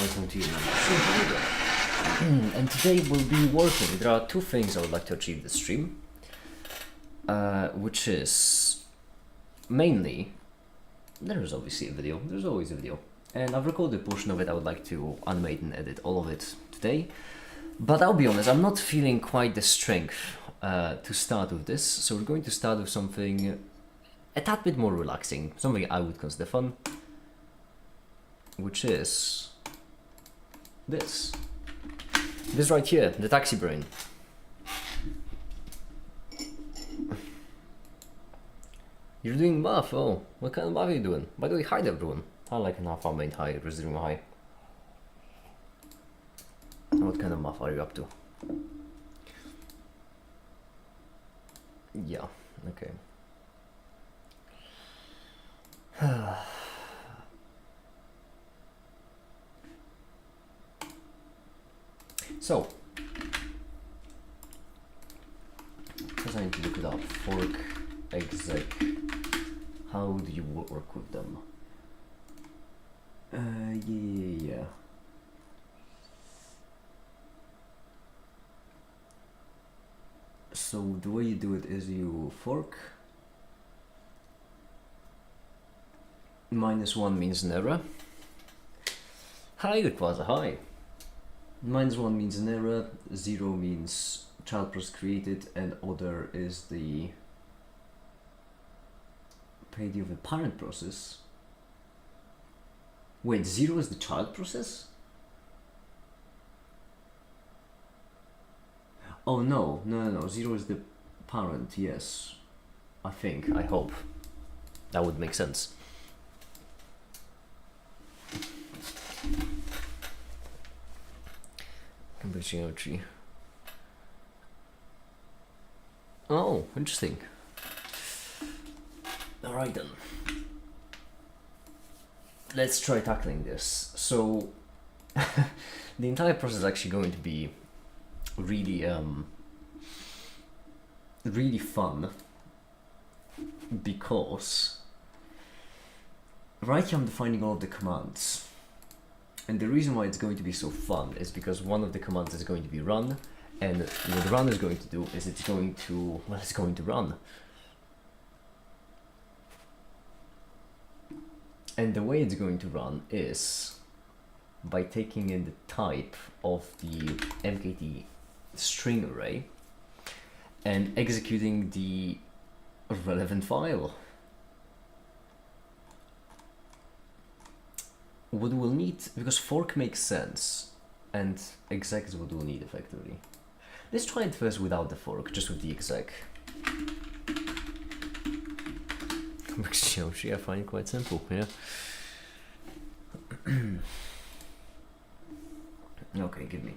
welcome to you. And today we'll be working. There are two things I would like to achieve this stream, which is mainly, there's obviously a video, there's always a video, and I've recorded a portion of it. I would like to animate and edit all of it today, but I'll be honest, I'm not feeling quite the strength to start with this, so we're going to start with something a tad bit more relaxing, something I would consider fun, which is this right here, the taxi brain. You're doing math, oh, what kind of math are you doing? By the way, hi everyone. I like an alpha main high, resume high. What kind of math are you up to? Yeah, okay. So, because I need to look it up, fork, exec, how do you work with them? Yeah. So the way you do it is you fork, -1 means an error. Hi, requires a hi. -1 means an error, 0 means child process created, and other is the payday of the parent process. Wait, 0 is the child process? Oh no, 0 is the parent, yes. I think, I hope. That would make sense. Geometry. Oh, interesting. Alright then. Let's try tackling this. So, the entire process is actually going to be really, really fun, because right here I'm defining all of the commands. And the reason why it's going to be so fun is because one of the commands is going to be run, and what run is going to do is it's going to run. And the way it's going to run is by taking in the type of the MKT string array and executing the relevant file. What we'll need, because fork makes sense, and exec is what we'll need effectively. Let's try it first without the fork, just with the exec. Geometry I find quite simple, yeah. Okay, give me.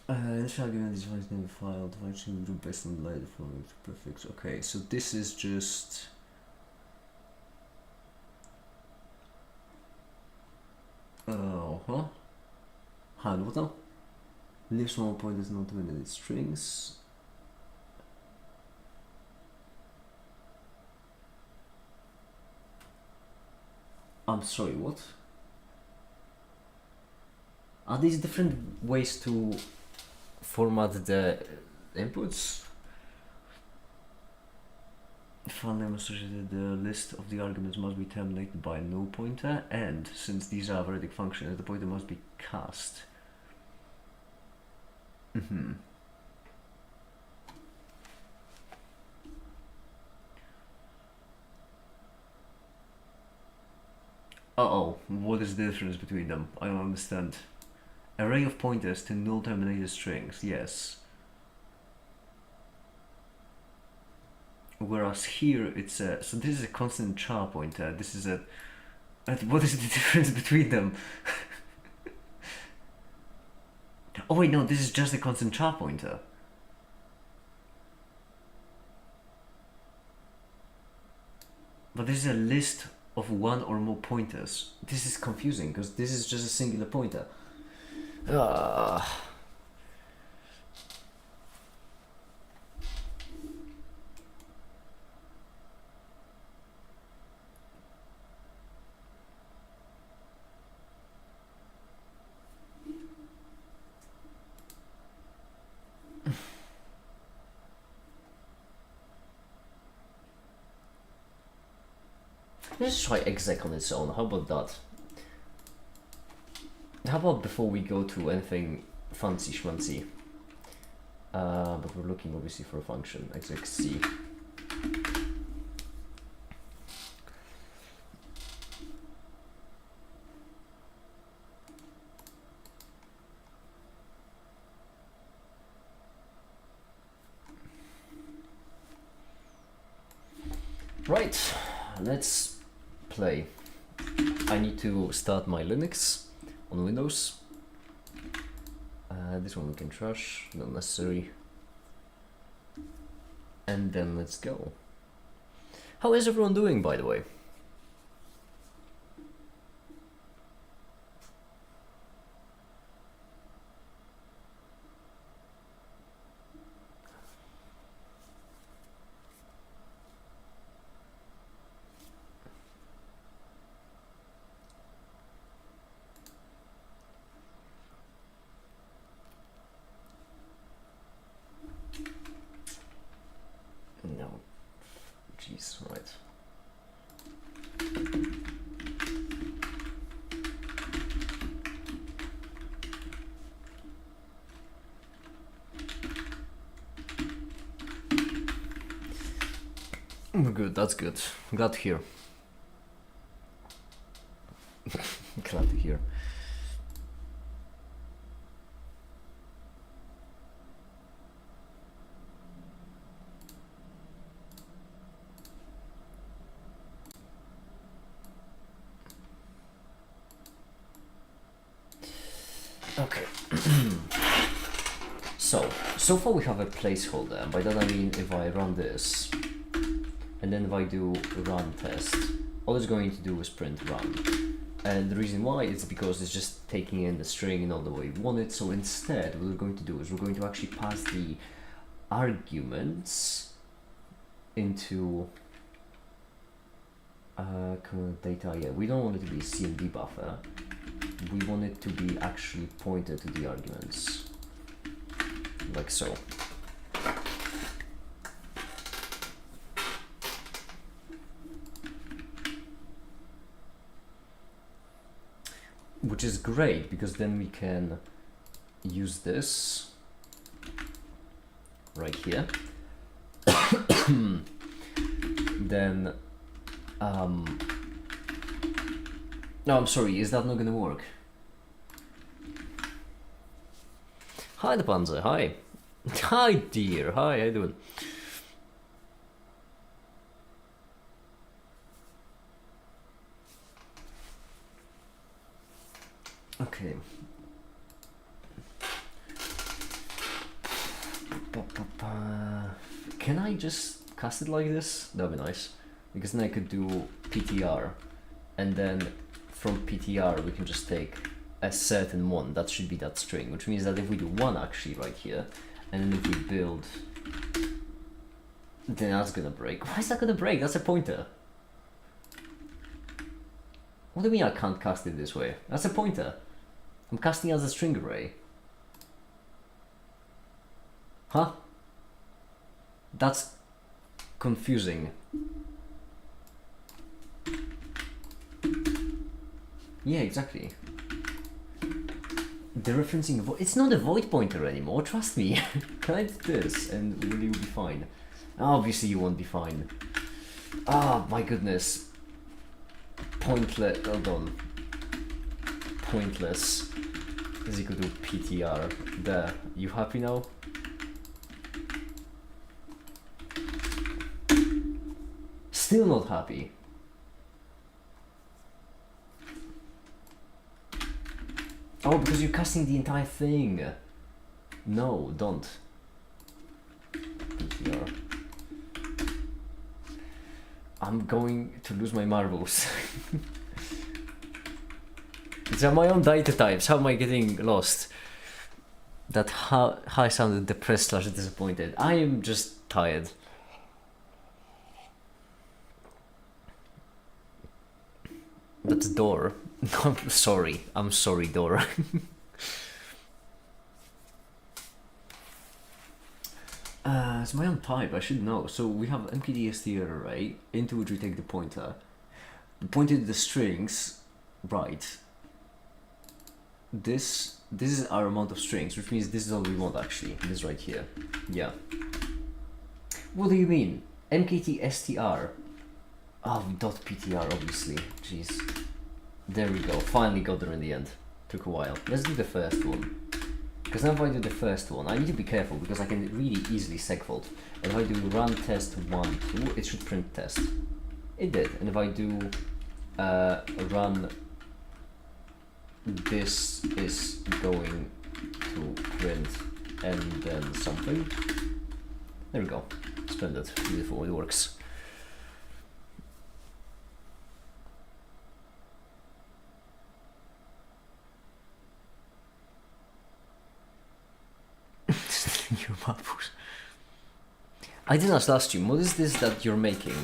This argument is device name file, device name group based on the later following prefix. Okay, so this is just handwater. Leave small pointers not terminated strings. I'm sorry, what? Are these different ways to format the inputs? File name associated, the list of the arguments must be terminated by no pointer, and since these are arithmetic functions, the pointer must be cast. Uh-oh, what is the difference between them? I don't understand. Array of pointers to null terminated strings, yes. Whereas here it's a, so this is a constant char pointer, this is a, what is the difference between them? Oh wait, no, this is just a constant char pointer. But this is a list of one or more pointers. This is confusing because this is just a singular pointer. Let's try exec on its own. How about that? How about before we go to anything fancy schmancy? But we're looking obviously for a function, exec c. Right, let's play. I need to start my Linux on Windows. This one we can trash, not necessary. And then let's go. How is everyone doing, by the way? No. Jeez, right. Good, that's good. Glad to hear. Glad to hear. Okay. So far we have a placeholder, and by that I mean if I run this, and then if I do run test, all it's going to do is print run. And the reason why is because it's just taking in the string in all the way we want it. So instead, what we're going to do is we're going to actually pass the arguments into data. Yeah, we don't want it to be a CMD buffer. We want it to be actually pointed to the arguments, like so. Which is great, because then we can use this right here. Then no, I'm sorry, is that not gonna work? Hi, the Panzer, hi. Hi, dear, hi, how you doing? Okay. Can I just cast it like this? That'd be nice. Because then I could do PTR, and then from PTR we can just take a certain one, that should be that string, which means that if we do one actually right here, and then if we build, then that's gonna break. Why is that gonna break? That's a pointer. What do you mean I can't cast it this way? That's a pointer. I'm casting as a string array. Huh? That's confusing. Yeah, exactly. The referencing it's not a void pointer anymore, trust me. Can I do this and will you be fine? Obviously you won't be fine. Ah, my goodness. Pointless, hold on. Pointless is equal to PTR. There, you happy now? Still not happy. Oh, because you're casting the entire thing. No, don't. PTR. I'm going to lose my marbles. These are my own data types. How am I getting lost? That how I sounded depressed / disappointed. I am just tired. That's door. I'm sorry. I'm sorry, door. It's my own type. I should know. So we have mkdstr array into which we take the pointer. pointed to the strings, right? This is our amount of strings, which means this is all we want actually. This right here. Yeah. What do you mean? mktstr. Oh, .ptr obviously. Jeez. There we go. Finally got there in the end. Took a while. Let's do the first one. Because now if I do the first one, I need to be careful because I can really easily segfault. And if I do run test 1, 2, it should print test. It did. And if I do run this is going to print and then something. There we go. Splendid. Beautiful. It works. I didn't ask last stream, what is this that you're making?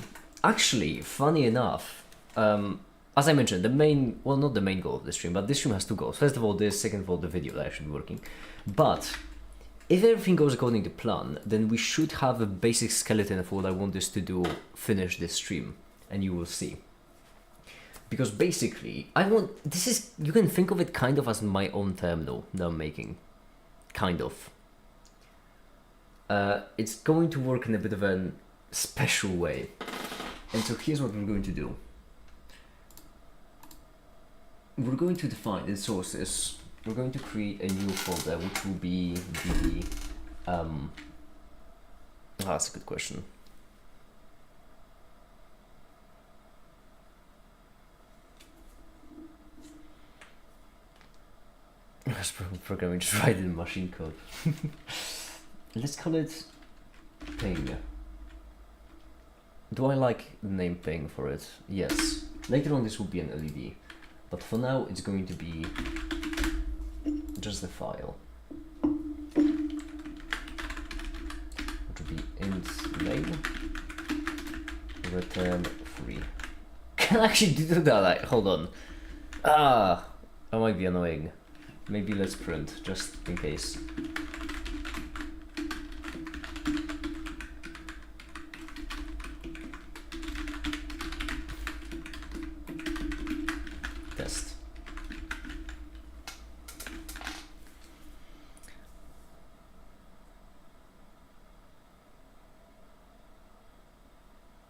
Actually, funny enough, as I mentioned, the main, well, not the main goal of the stream, but this stream has two goals. First of all, this, second of all, the video that I should be working. But if everything goes according to plan, then we should have a basic skeleton of what I want this to do, finish this stream, and you will see. Because basically, I want, this is, you can think of it kind of as my own terminal that I'm making. Kind of. It's going to work in a bit of a special way. And so here's what we're going to do. We're going to define the sources. We're going to create a new folder, which will be the... that's a good question. I was programming to write in machine code. Let's call it ping. Do I like the name ping for it? Yes. Later on this will be an LED. But for now it's going to be just the file. It will be int name return 3. Can I actually do that? Hold on. That might be annoying. Maybe let's print, just in case. Test.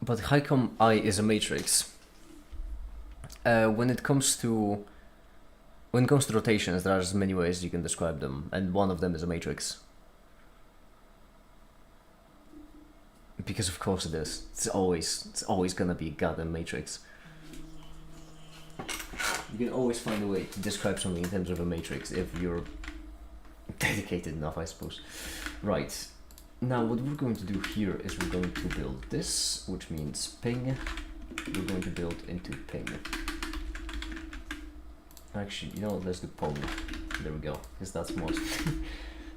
But how come I is a matrix? When it comes to rotations, there are many ways you can describe them, and one of them is a matrix. Because of course it is. It's always gonna be a goddamn matrix. You can always find a way to describe something in terms of a matrix if you're dedicated enough, I suppose. Right. Now what we're going to do here is we're going to build this, which means ping. We're going to build into ping. Actually, you know what, let's do pong. There we go, because that's more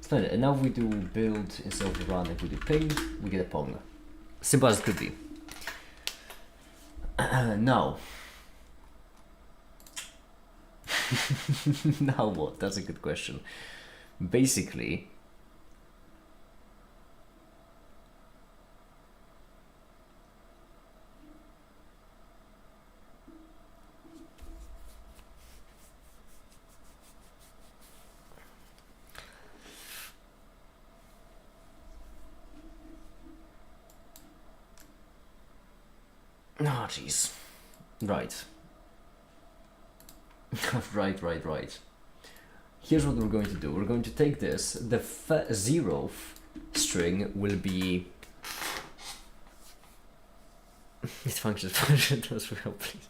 splendid. And now if we do build instead of run, if we do ping, we get a pong. Simple as it could be. Now. Now what? That's a good question. Basically, oh, jeez. Right. right. Here's what we're going to do. We're going to take this. The 0th string will be... It functions. Does real, please.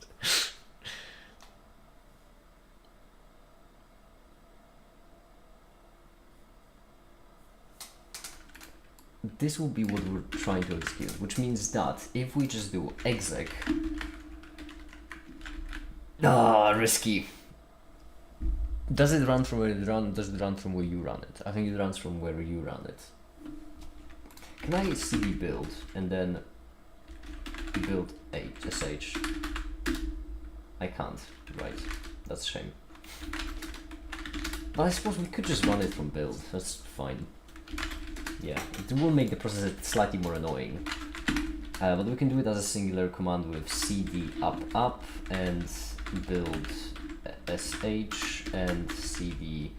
This will be what we're trying to execute, which means that if we just do exec... risky. Does it run from where it runs? Does it run from where you run it? I think it runs from where you run it. Can I cd build and then build sh? I can't, right? That's a shame. But I suppose we could just run it from build, that's fine. Yeah, it will make the process slightly more annoying. But we can do it as a singular command with cd up and build sh and cd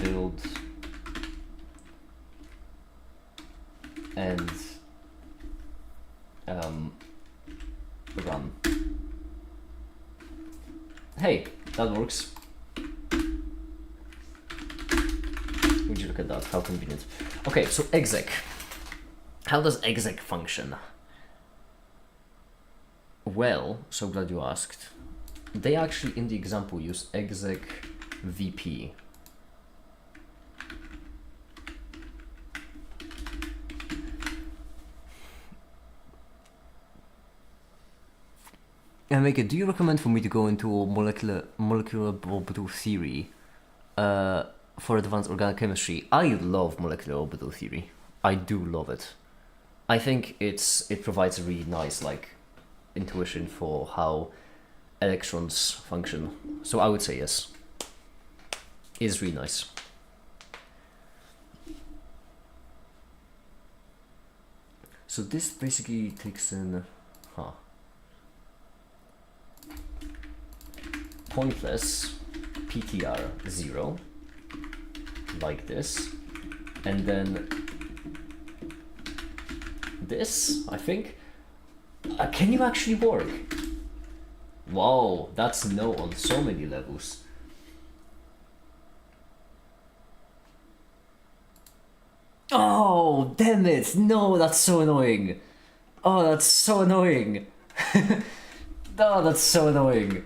build and run. Hey, that works. Would you look at that? How convenient. Okay, so exec. How does exec function? Well, so glad you asked. They actually, in the example, use exec vp. And Mika, do you recommend for me to go into molecular orbital theory for advanced organic chemistry? I love molecular orbital theory. I do love it. I think it provides a really nice intuition for how electrons function. So I would say yes. It is really nice. So this basically takes in pointless ptr 0 like this, and then this, I think. Can you actually work? Wow, that's no on so many levels. Oh, damn it! No, that's so annoying. Oh, that's so annoying. Oh, that's so annoying.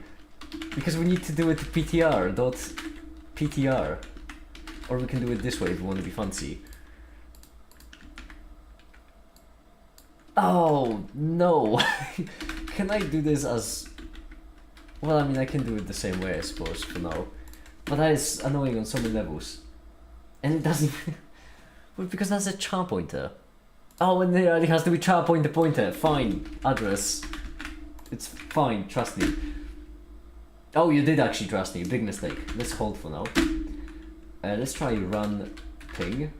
Because we need to do it to ptr. Or we can do it this way if we want to be fancy. Oh, no. Can I do this as... Well, I mean, I can do it the same way, I suppose, for now. But that is annoying on so many levels. And it doesn't... Well, because that's a char pointer. Oh, and it has to be char pointer. Fine. Address. It's fine, trust me. Oh, you did actually trust me. Big mistake. Let's hold for now. Let's try run ping.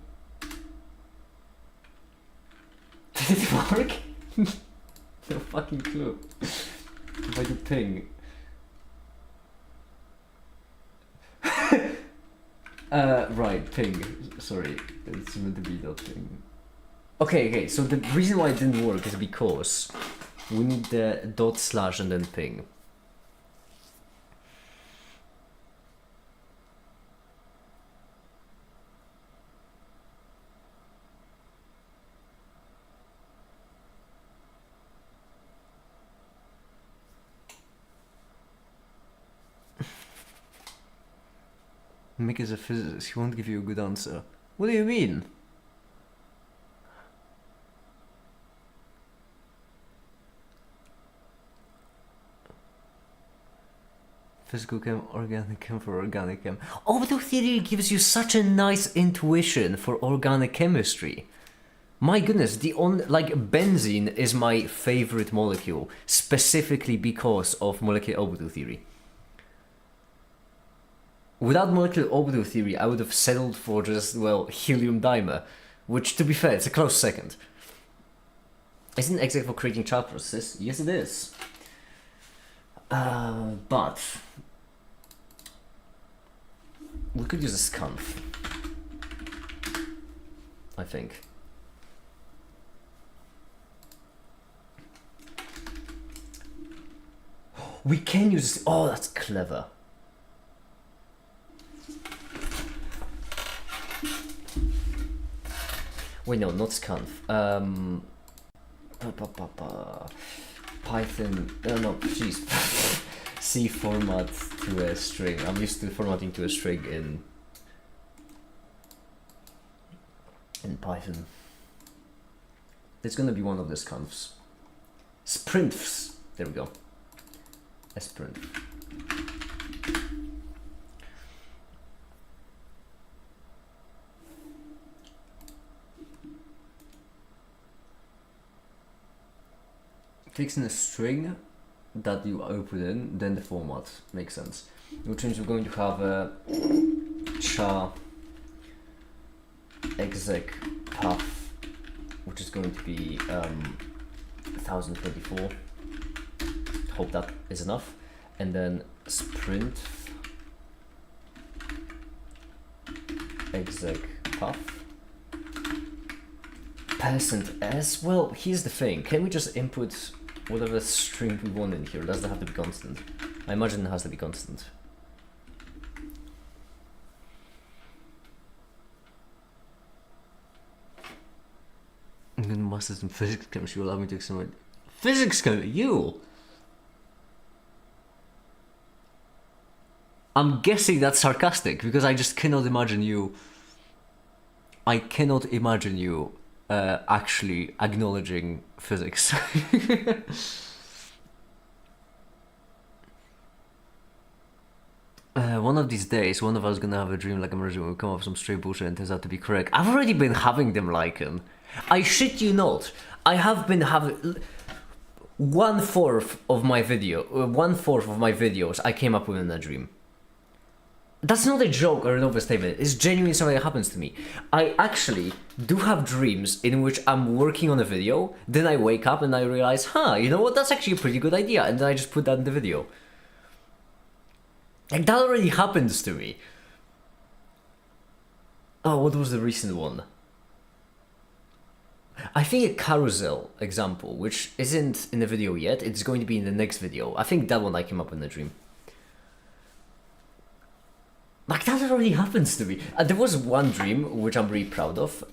Did it work? No fucking clue. If I do ping. Right, ping. Sorry, it's meant to be dot ping. Okay, so the reason why it didn't work is because we need the dot slash and then ping. Mick is a physicist, he won't give you a good answer. What do you mean? Physical chem, organic chem for organic chem. Orbital theory gives you such a nice intuition for organic chemistry. My goodness, benzene is my favorite molecule, specifically because of molecular orbital theory. Without molecular orbital theory, I would have settled for just, well, helium dimer, which, to be fair, it's a close second. Isn't it exec for creating char processes? Yes, it is. But we could use a sconf, I think. We can use... Oh, that's clever. Wait, no, not sconf. Python... no, jeez. C format to a string. I'm used to formatting to a string in Python. It's gonna be one of the sconfs. Sprintfs. There we go. A sprint. Takes in a string that you open in, then the format makes sense. Which means we're going to have a char exec path, which is going to be 2024. Hope that is enough. And then sprint exec path %s. Well, here's the thing. Can we just input whatever string we want in here? Does that have to be constant? I imagine it has to be constant. I'm gonna masters in physics chemistry will allow me to examine physics chemistry. You. I'm guessing that's sarcastic because I just cannot imagine you. I cannot imagine you actually acknowledging physics. One of these days, one of us is gonna have a dream like emerging. We'll come up with some straight bullshit and it turns out to be correct. I've already been having them, Lycan. I shit you not. I have been having 1/4 of my videos I came up with in a dream. That's not a joke or an overstatement. It's genuinely something that happens to me. I actually do have dreams in which I'm working on a video, then I wake up and I realize, you know what, that's actually a pretty good idea, and then I just put that in the video. Like, that already happens to me. Oh, what was the recent one? I think a carousel example, which isn't in the video yet, it's going to be in the next video. I think that one I came up in a dream. Like, that already happens to me. There was one dream, which I'm really proud of,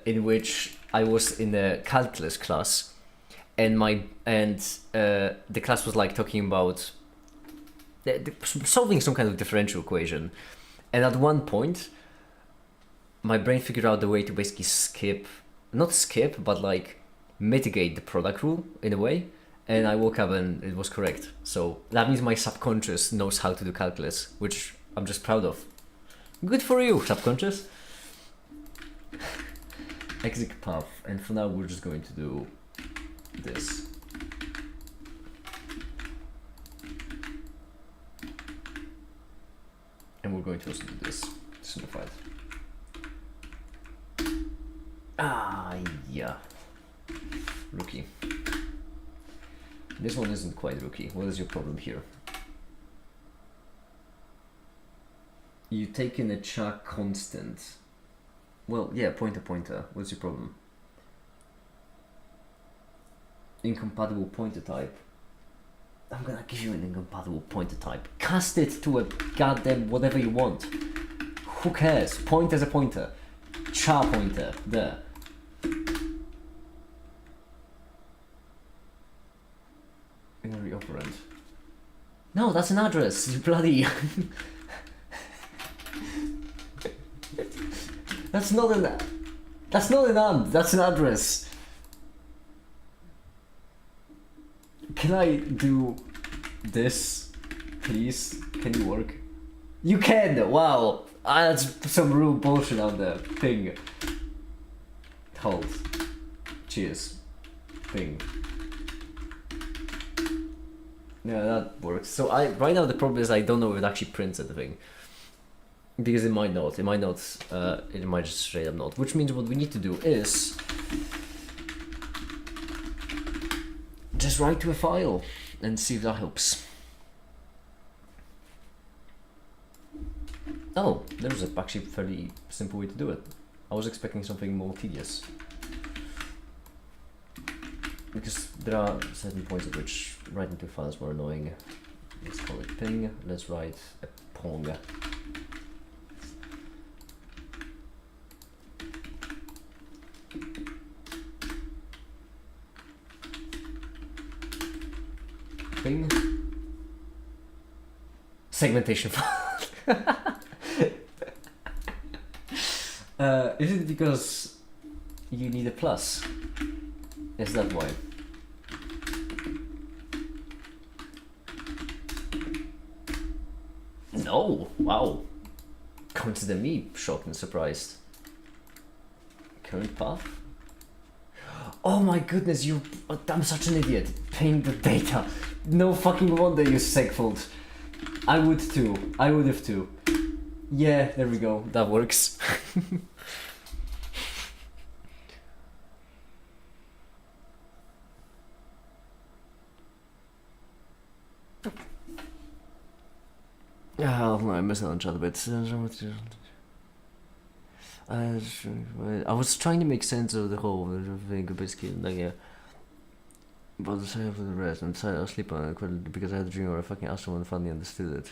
in which I was in a calculus class, and the class was like talking about solving some kind of differential equation, and at one point, my brain figured out the way to basically not skip, but like mitigate the product rule in a way, and I woke up and it was correct. So that means my subconscious knows how to do calculus, which I'm just proud of. Good for you, subconscious. Exec path, and for now we're just going to do this. And we're going to also do this, simplified. Yeah. Rookie. This one isn't quite rookie. What is your problem here? You take in a char constant. Well, yeah, pointer. What's your problem? Incompatible pointer type. I'm gonna give you an incompatible pointer type. Cast it to a goddamn whatever you want. Who cares? Pointer's a pointer. Char pointer. There. Binary operand. No, that's an address. You bloody. That's not an and. That's an address. Can I do this, please? Can you work? You can. Wow. That's some real bullshit on the thing. Hold. Cheers. Thing. Yeah, that works. So right now the problem is I don't know if it actually prints at the thing. Because it might not. It might just straight up not. Which means what we need to do is just write to a file and see if that helps. Oh, there's actually a fairly simple way to do it. I was expecting something more tedious. Because there are certain points at which writing to a file is more annoying. Let's call it ping. Let's write a pong. Ping. Segmentation file. Is it because you need a plus? Is that why? No! Wow. Consider me shocked and surprised. Current path? Oh my goodness, I'm such an idiot. Paying the data. No fucking wonder you segfault. I would too. I would have too. Yeah, there we go. That works. Oh, I missed out on chat a bit. I was trying to make sense of the whole thing, basically, like, yeah. But I say for the rest, I'm decided I'll sleep on it because I had a dream where I fucking asked someone and finally understood it.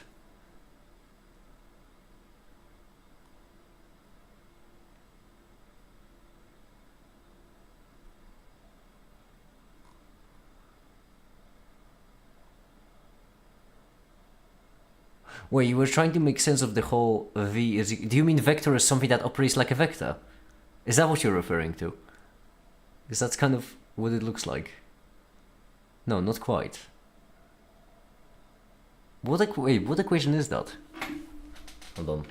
Wait, you were trying to make sense of the whole V is... Do you mean vector is something that operates like a vector? Is that what you're referring to? Because that's kind of what it looks like. No, not quite. Wait, what equation is that? Hold on.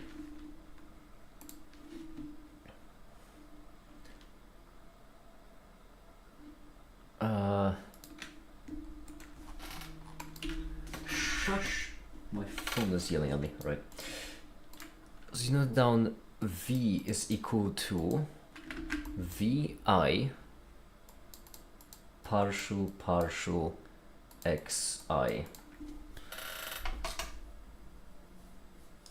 Shush. My phone is yelling at me, right? So you note down V is equal to VI partial XI.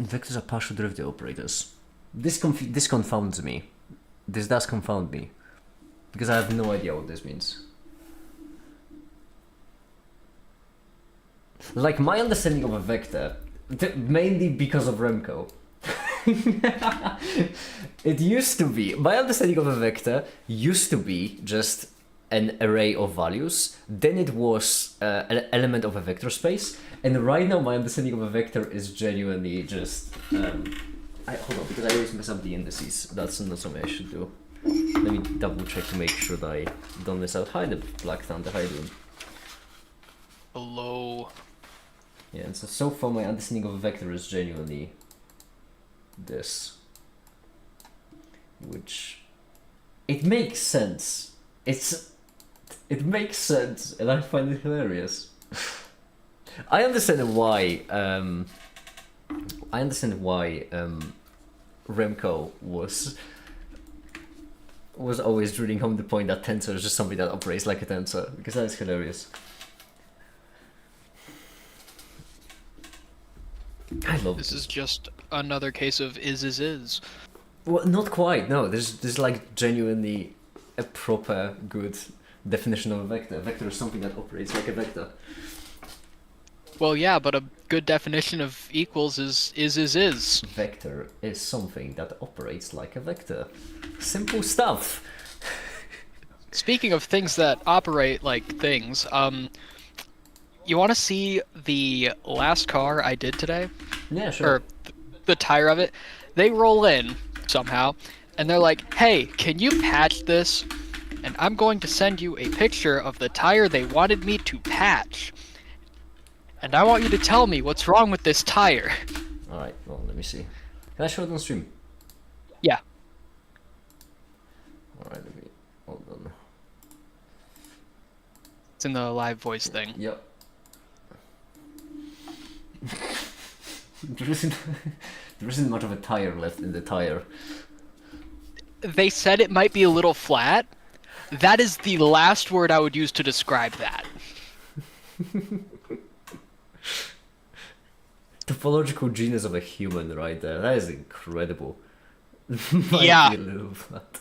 Vectors are partial derivative operators. This confounds me. This does confound me. Because I have no idea what this means. Like, my understanding of a vector, mainly because of Remco. It used to be, my understanding of a vector used to be just an array of values, then it was an element of a vector space, and right now my understanding of a vector is genuinely just... hold on, because I always mess up the indices. That's not something I should do. Let me double check to make sure that I don't miss out. Hi, the Black Thunder, how you doing? Hello. Yeah, and so far my understanding of a vector is genuinely this. Which... It makes sense. It makes sense, and I find it hilarious. I understand why Remco was always drilling home the point that tensor is just something that operates like a tensor, because that is hilarious. I love this. Is just another case of is. Well, not quite. No, there's like genuinely a proper good definition of a vector. A vector is something that operates like a vector. Well, yeah, but a good definition of equals is. Vector is something that operates like a vector. Simple stuff. Speaking of things that operate like things, you want to see the last car I did today? Yeah, sure. Or the tire of it? They roll in somehow, and they're like, hey, can you patch this? And I'm going to send you a picture of the tire they wanted me to patch. And I want you to tell me what's wrong with this tire. Alright, well, let me see. Can I show it on stream? Yeah. Alright, let me... Hold on. It's in the live voice thing. Yep. there isn't much of a tire left in the tire. They said it might be a little flat. That is the last word I would use to describe that. Topological genius of a human right there. That is incredible. Yeah. Be a little flat.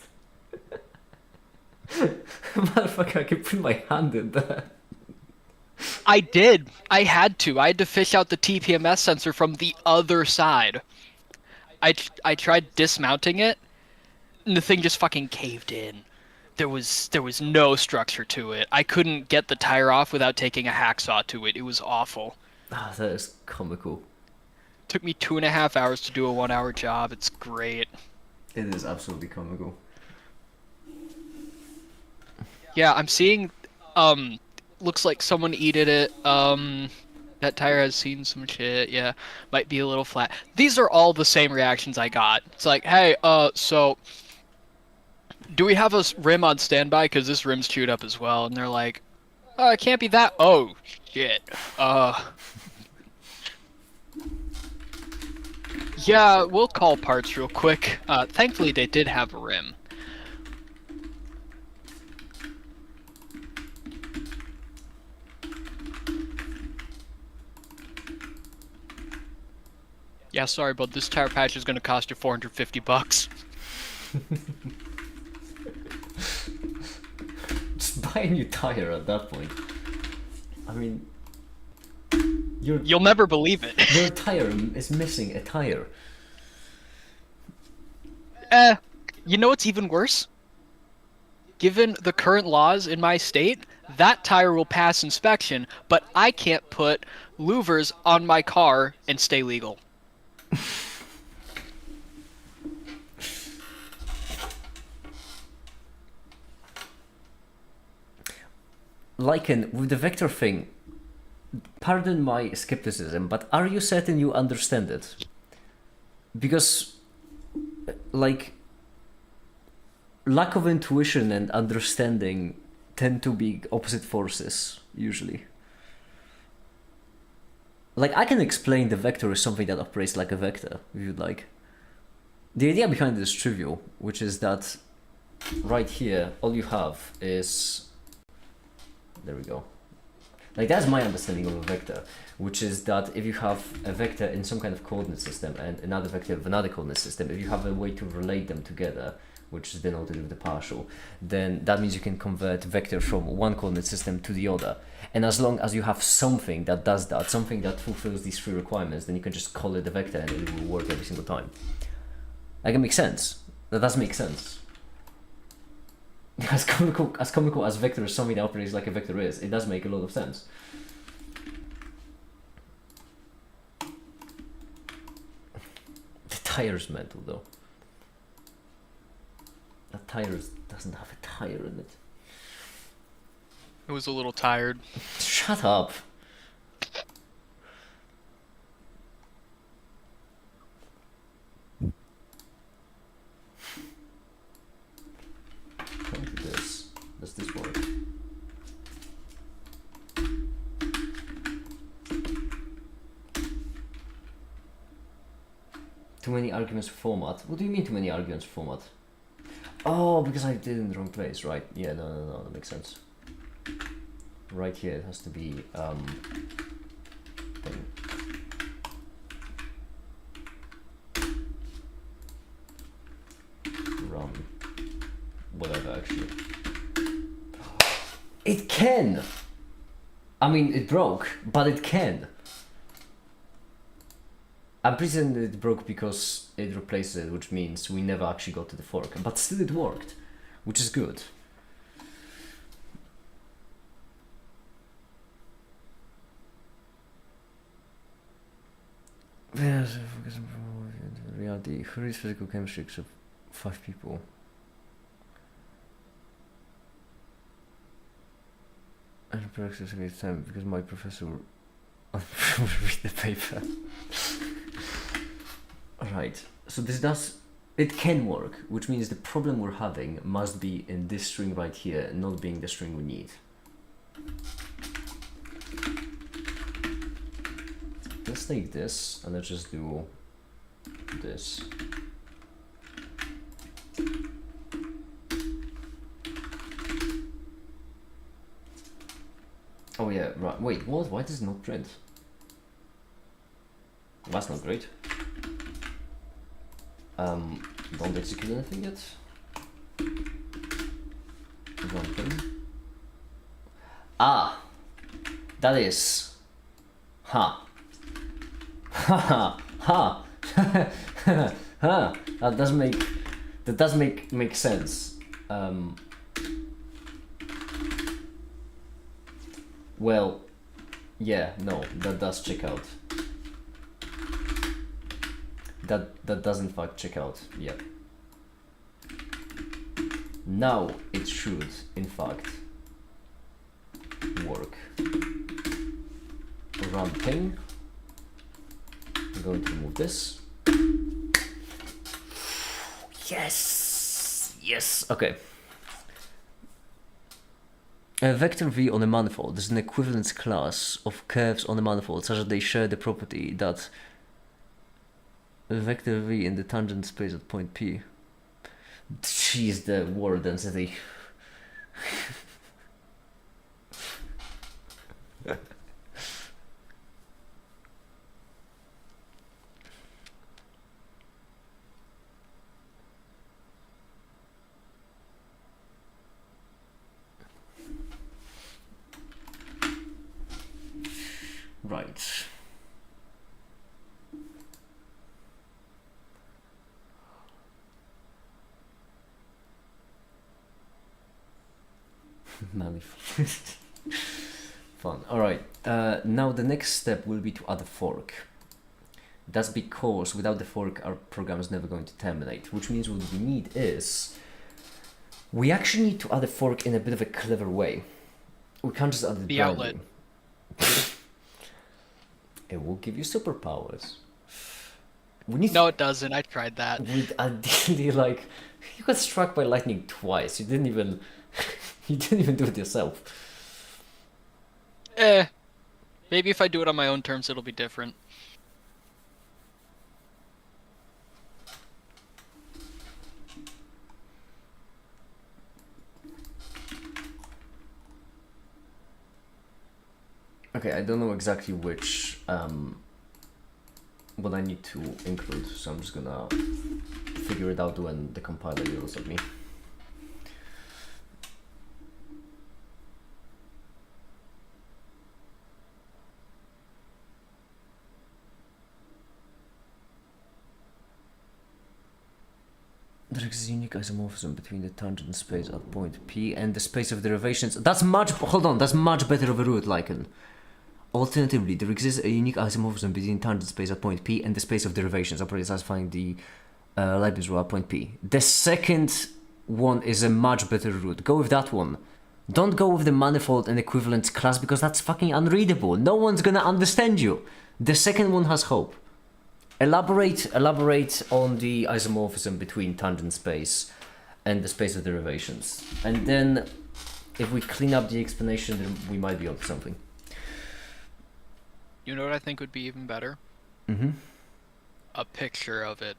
Motherfucker, I can put my hand in there. I did. I had to fish out the TPMS sensor from the other side. I tried dismounting it, and the thing just fucking caved in. There was no structure to it. I couldn't get the tire off without taking a hacksaw to it. It was awful. Ah, that is comical. Took me 2.5 hours to do a 1 hour job. It's great. It is absolutely comical. Yeah, I'm seeing, looks like someone eated it. That tire has seen some shit. Yeah, might be a little flat. These are all the same reactions I got. It's like, hey, so do we have a rim on standby? Because this rim's chewed up as well. And they're like, it can't be that. Oh, shit. Yeah, we'll call parts real quick. Thankfully, they did have a rim. Yeah, sorry, but this tire patch is gonna cost you $450. Just buy a new tire at that point. I mean, your You'll never believe it. your tire is missing a tire. Eh, you know what's even worse? Given the current laws in my state, that tire will pass inspection, but I can't put louvers on my car and stay legal. Lycan, with the vector thing, pardon my skepticism, but are you certain you understand it? Because, like, lack of intuition and understanding tend to be opposite forces, usually. Like, I can explain the vector is something that operates like a vector, if you'd like. The idea behind it is trivial, which is that right here, all you have is... There we go. Like, that's my understanding of a vector, which is that if you have a vector in some kind of coordinate system and another vector of another coordinate system, if you have a way to relate them together, which is denoted with the partial, then that means you can convert vector from one coordinate system to the other. And as long as you have something that does that, something that fulfills these three requirements, then you can just call it a vector and it will work every single time. Like, it makes sense. That does make sense. As comical as vector is something that operates like a vector is, it does make a lot of sense. The tire's mental though. That tire doesn't have a tire in it. I was a little tired. Shut up. How do this? Does this work? Too many arguments for format? What do you mean too many arguments for format? Oh, because I did it in the wrong place, right? Yeah, no, that makes sense. Right here, it has to be, thing. Run. Whatever, actually. It can! I mean, it broke, but it can. I'm pretty certain it broke because it replaced it, which means we never actually got to the fork. But still it worked, which is good. Reality. Who reads physical chemistry except 5 people? And practice against time because my professor will read the paper. Alright, so this does, it can work, which means the problem we're having must be in this string right here, not being the string we need. Let's take this and let's just do this. Oh yeah, right, wait, what? Why does it not print? That's not great. Don't execute anything yet. One thing. Ah! That is... Ha! Ha ha! Ha! Ha! That does make sense. Well, yeah, no, that does check out. That does in fact check out, yeah. Now it should, in fact, work. Run ping. I'm going to remove this. Yes! Yes! Okay. A vector v on a manifold is an equivalence class of curves on a manifold such that they share the property that a vector v in the tangent space at point P. Jeez, the word density. Right. Manifold. Fun. Alright. Now the next step will be to add a fork. That's because without the fork our program is never going to terminate, which means what we need is we actually need to add a fork in a bit of a clever way. We can't just add it The brand outlet. new. It will give you superpowers. We need No, it doesn't. I tried that. with ideally like you got struck by lightning twice. You didn't even you didn't even do it yourself. Maybe if I do it on my own terms, it'll be different. Okay, I don't know exactly which what I need to include, so I'm just gonna figure it out when the compiler yells at me. There exists a unique isomorphism between the tangent space at point P and the space of derivations. That's much better of a route, Lycan. Alternatively, there exists a unique isomorphism between tangent space at point P and the space of derivations operated satisfying the Leibniz rule at point P. The second one is a much better route. Go with that one. Don't go with the manifold and equivalence class because that's fucking unreadable. No one's gonna understand you. The second one has hope. Elaborate on the isomorphism between tangent space and the space of derivations. And then if we clean up the explanation, then we might be onto something. You know what I think would be even better? Mm-hmm. A picture of it.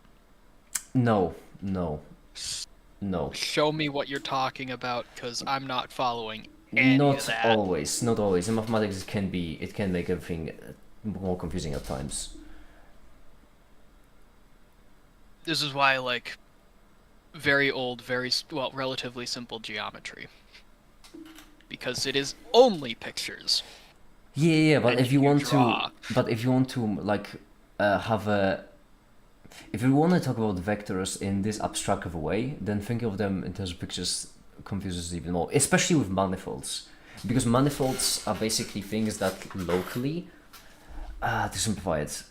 No. Show me what you're talking about, because I'm not following any of that. Not always. In mathematics, it can make everything more confusing at times. This is why I like very old, relatively simple geometry. Because it is only pictures. Yeah, but And if you you want draw. if you want to talk about vectors in this abstract of a way, then thinking of them in terms of pictures confuses even more, especially with manifolds, because manifolds are basically things that locally, to simplify it,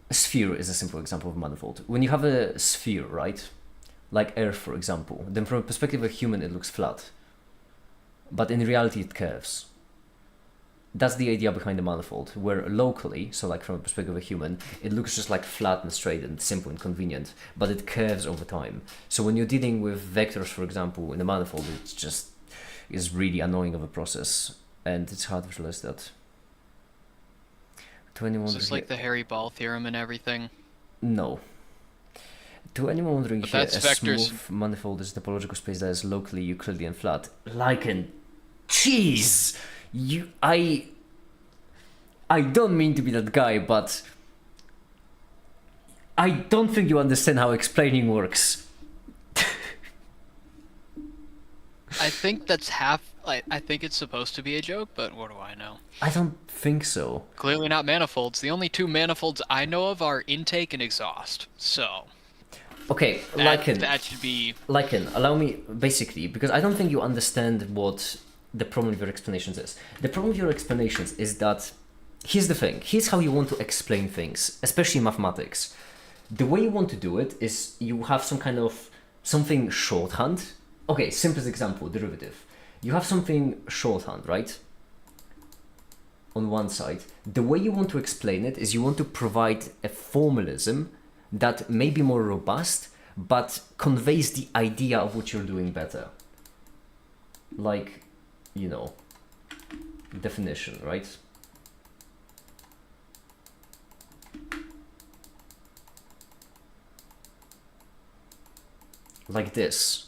a sphere is a simple example of a manifold. When you have a sphere, right, like Earth, for example, then from a perspective of a human, it looks flat. But in reality, it curves. That's the idea behind the manifold, where locally, so like from a perspective of a human, it looks just like flat and straight and simple and convenient, but it curves over time. So when you're dealing with vectors, for example, in a manifold, it just is really annoying of a process, and it's hard to visualize that. To anyone Is this like the Harry Ball theorem and everything? No. To anyone wondering But here, a that's vectors. smooth manifold is a topological space that is locally Euclidean flat. Lycan, jeez, I don't mean to be that guy, but I don't think you understand how explaining works. I think that's I think it's supposed to be a joke, but what do I know? I don't think so. Clearly not manifolds. The only two manifolds I know of are intake and exhaust. So Okay, that should be. Lycan, allow me, basically, because I don't think you understand what the problem with your explanations is. The problem with your explanations is that, here's the thing, here's how you want to explain things, especially in mathematics. The way you want to do it is you have some kind of, something shorthand. Okay, simplest example, derivative. You have something shorthand, right? On one side. The way you want to explain it is you want to provide a formalism that may be more robust, but conveys the idea of what you're doing better. Like, you know, definition, right? Like this.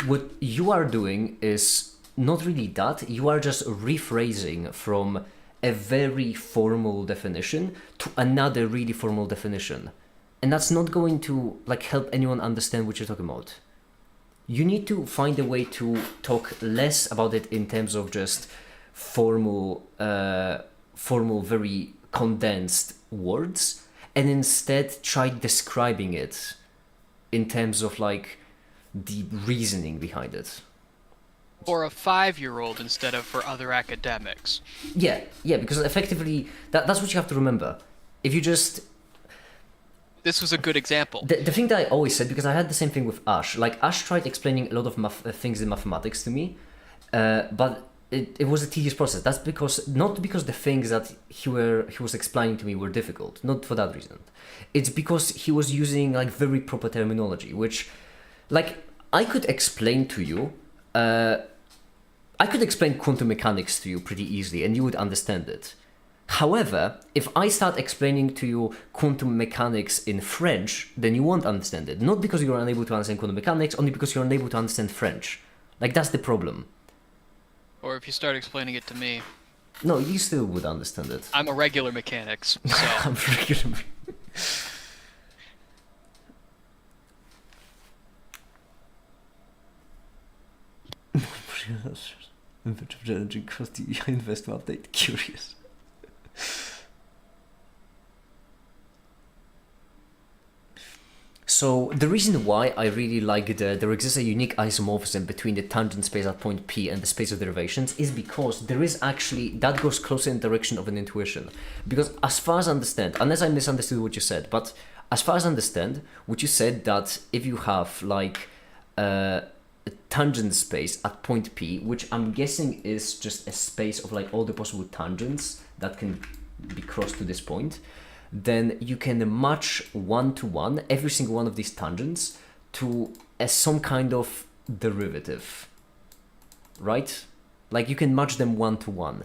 What you are doing is not really that, you are just rephrasing from a very formal definition to another really formal definition. And that's not going to like help anyone understand what you're talking about. You need to find a way to talk less about it in terms of just formal, very condensed words, and instead try describing it in terms of like the reasoning behind it. For a 5-year-old instead of for other academics. Yeah, because effectively that's what you have to remember. If you just This was a good example. the thing that I always said, because I had the same thing with Ash. Like Ash tried explaining a lot of things in mathematics to me, but it was a tedious process. That's not because the things that he was explaining to me were difficult. Not for that reason. It's because he was using like very proper terminology, which, like, I could explain to you. I could explain quantum mechanics to you pretty easily, and you would understand it. However, if I start explaining to you quantum mechanics in French, then you won't understand it. Not because you're unable to understand quantum mechanics, only because you're unable to understand French. Like, that's the problem. Or if you start explaining it to me. No, you still would understand it. I'm a regular mechanics, so. I'm regular. Challenging cost the invest to update. Curious. So the reason why I really like there exists a unique isomorphism between the tangent space at point P and the space of derivations is because there is actually, that goes closer in the direction of an intuition. Because as far as I understand, unless I misunderstood what you said, but as far as I understand, what you said that if you have like a tangent space at point P, which I'm guessing is just a space of like all the possible tangents that can be crossed to this point, then you can match one-to-one every single one of these tangents to some kind of derivative, right? Like you can match them one-to-one,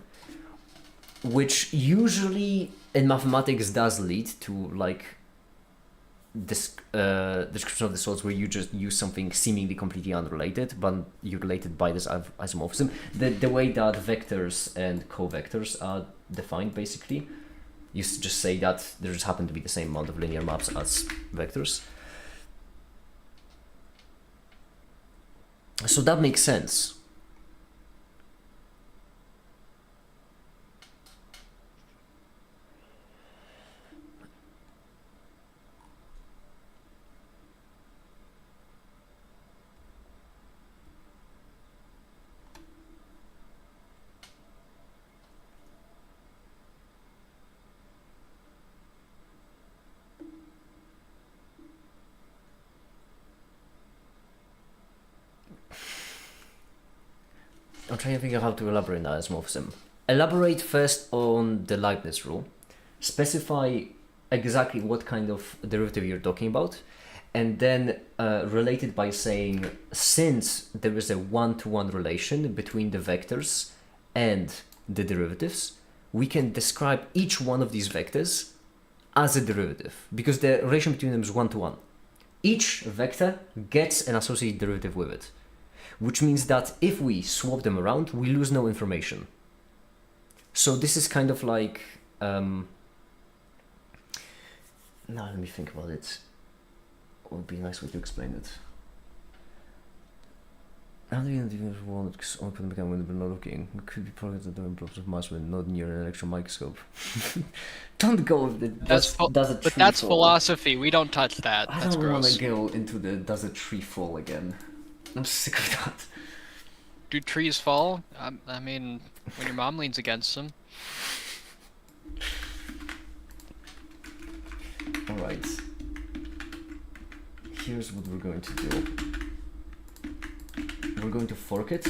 which usually in mathematics does lead to like this description of the sorts where you just use something seemingly completely unrelated, but you're related by this isomorphism. The way that vectors and covectors are defined, basically. You just say that there just happen to be the same amount of linear maps as vectors. So that makes sense. I'm trying to figure out how to elaborate on isomorphism. Elaborate first on the Leibniz rule. Specify exactly what kind of derivative you're talking about, and then relate it by saying, since there is a one-to-one relation between the vectors and the derivatives, we can describe each one of these vectors as a derivative, because the relation between them is one-to-one. Each vector gets an associated derivative with it, which means that if we swap them around, we lose no information. So this is kind of like, now let me think about it. What would be a nice way to explain it? How do you do one open the camera when not looking? It could be products that don't blobs of mass when not near an electron microscope. Don't go with it. But that's philosophy. We don't touch that. That's I don't want gross. to go into the does a tree fall again. I'm sick of that. Do trees fall? I mean, when your mom leans against them. Alright. Here's what we're going to do. We're going to fork it.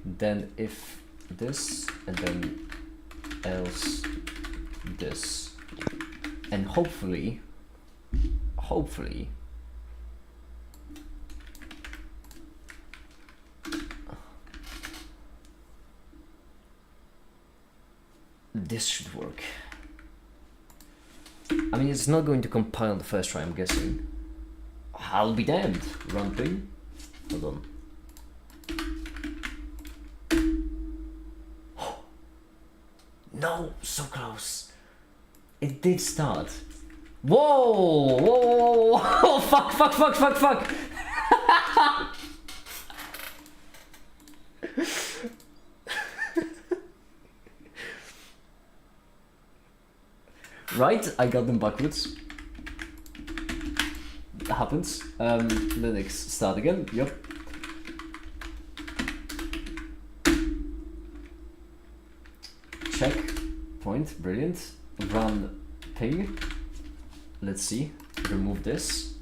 Then if this, and then else this. And hopefully, this should work. I mean, it's not going to compile on the first try, I'm guessing. I'll be damned. Run thing. Hold on. No, so close. It did start. Whoa! Whoa! Whoa! Fuck! right, I got them backwards. Happens. Linux, start again. Yep. Check. Point. Brilliant. Run ping. Let's see. Remove this.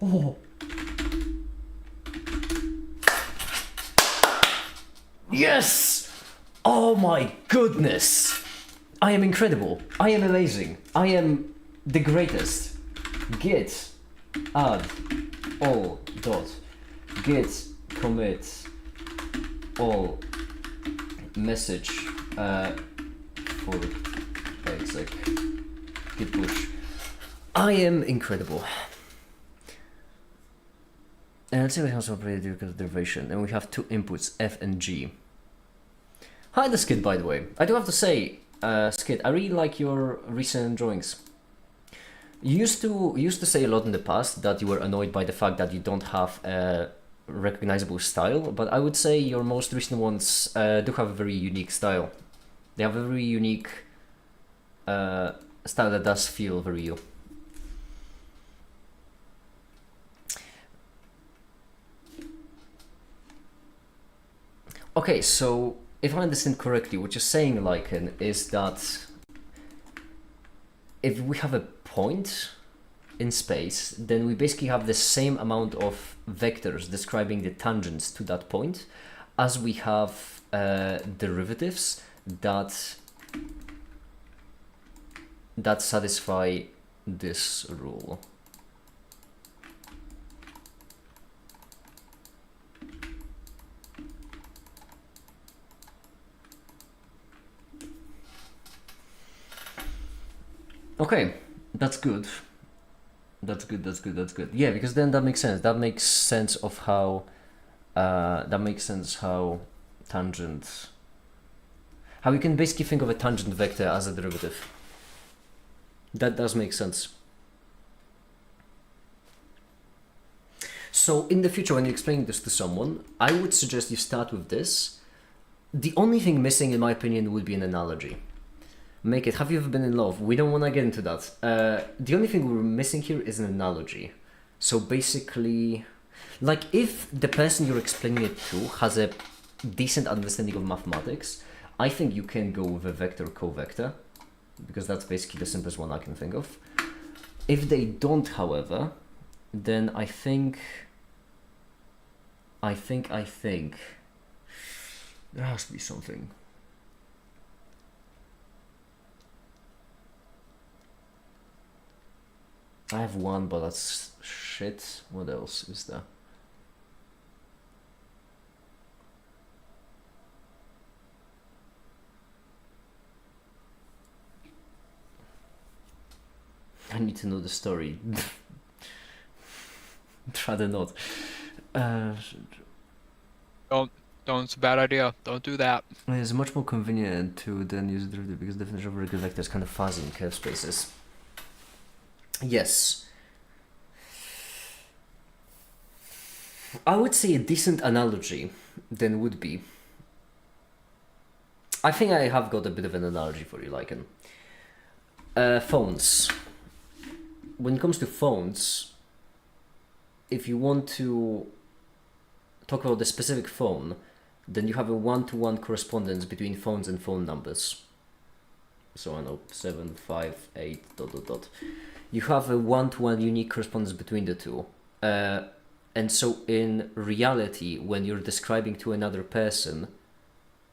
Oh. Yes! Oh my goodness! I am incredible. I am amazing. I am the greatest. Git add all dot git commit all message for exec git push. I am incredible. And let's see what has operated because of derivation. And we have two inputs, F and G. Hi, the Skid, by the way. I do have to say, Skid, I really like your recent drawings. You used to say a lot in the past that you were annoyed by the fact that you don't have a recognizable style, but I would say your most recent ones do have a very unique style. They have a very unique style that does feel very you. Okay, so if I understand correctly, what you're saying, Lycan, is that if we have a point in space, then we basically have the same amount of vectors describing the tangents to that point as we have derivatives that satisfy this rule. Okay, that's good. That's good. Yeah, because then that makes sense. That makes sense of how tangent, how you can basically think of a tangent vector as a derivative. That does make sense. So in the future, when you explain this to someone, I would suggest you start with this. The only thing missing, in my opinion, would be an analogy. Make it, have you ever been in love? We don't want to get into that. The only thing we're missing here is an analogy. So basically, like if the person you're explaining it to has a decent understanding of mathematics, I think you can go with a vector covector, because that's basically the simplest one I can think of. If they don't, however, then I think there has to be something. I have one, but that's shit. What else is there? I need to know the story. Rather not. Don't. It's a bad idea. Don't do that. It's much more convenient to then use derivative because the definition of a regular vector is kind of fuzzy in curve spaces. Yes. I would say a decent analogy then would be, I think I have got a bit of an analogy for you, Lycan. Phones. When it comes to phones, if you want to talk about the specific phone, then you have a one-to-one correspondence between phones and phone numbers. So I know 7, 5, 8, ... You have a one-to-one unique correspondence between the two. And so in reality, when you're describing to another person,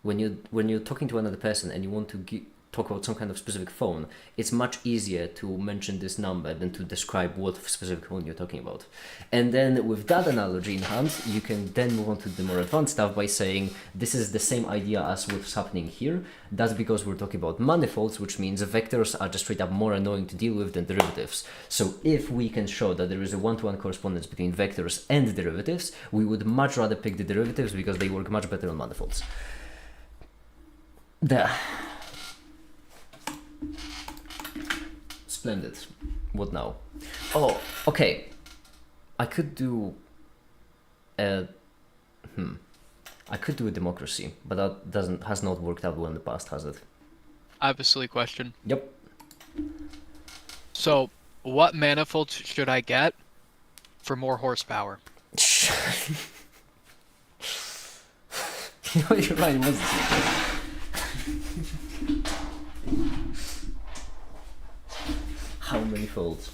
when you're talking to another person and you want to talk about some kind of specific phone, it's much easier to mention this number than to describe what specific phone you're talking about. And then with that analogy in hand, you can then move on to the more advanced stuff by saying this is the same idea as what's happening here. That's because we're talking about manifolds, which means vectors are just straight up more annoying to deal with than derivatives. So if we can show that there is a one-to-one correspondence between vectors and derivatives, we would much rather pick the derivatives because they work much better on manifolds. There. Splendid. What now? Oh, okay. I could do a I could do a democracy, but that has not worked out well in the past, has it? I have a silly question. Yep. So, what manifold should I get for more horsepower? You know, you're right, it was the How many folds?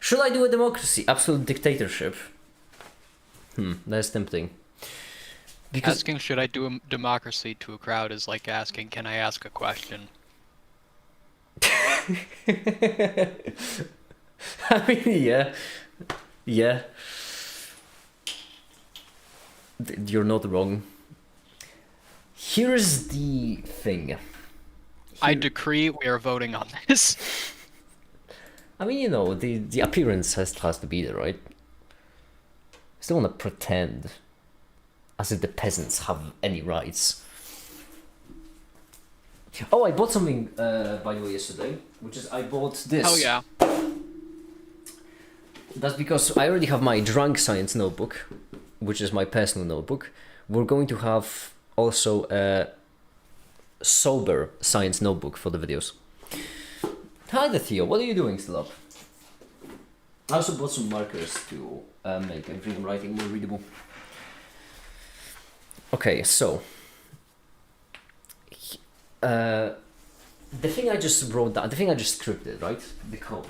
Should I do a democracy? Absolute dictatorship? That's tempting. Because Asking should I do a democracy to a crowd is like asking, can I ask a question? I mean, yeah. Yeah. You're not wrong. Here's the thing. I decree we are voting on this. I mean, you know, the appearance has to be there, right? Still want to pretend as if the peasants have any rights. Oh, I bought something, by the way, yesterday, which is I bought this. Oh yeah. That's because I already have my drunk science notebook, which is my personal notebook. We're going to have also a sober science notebook for the videos. Hi there, Theo. What are you doing still up? I also bought some markers to make everything writing more readable. Okay, so the thing I just wrote down, the thing I just scripted, right? The code.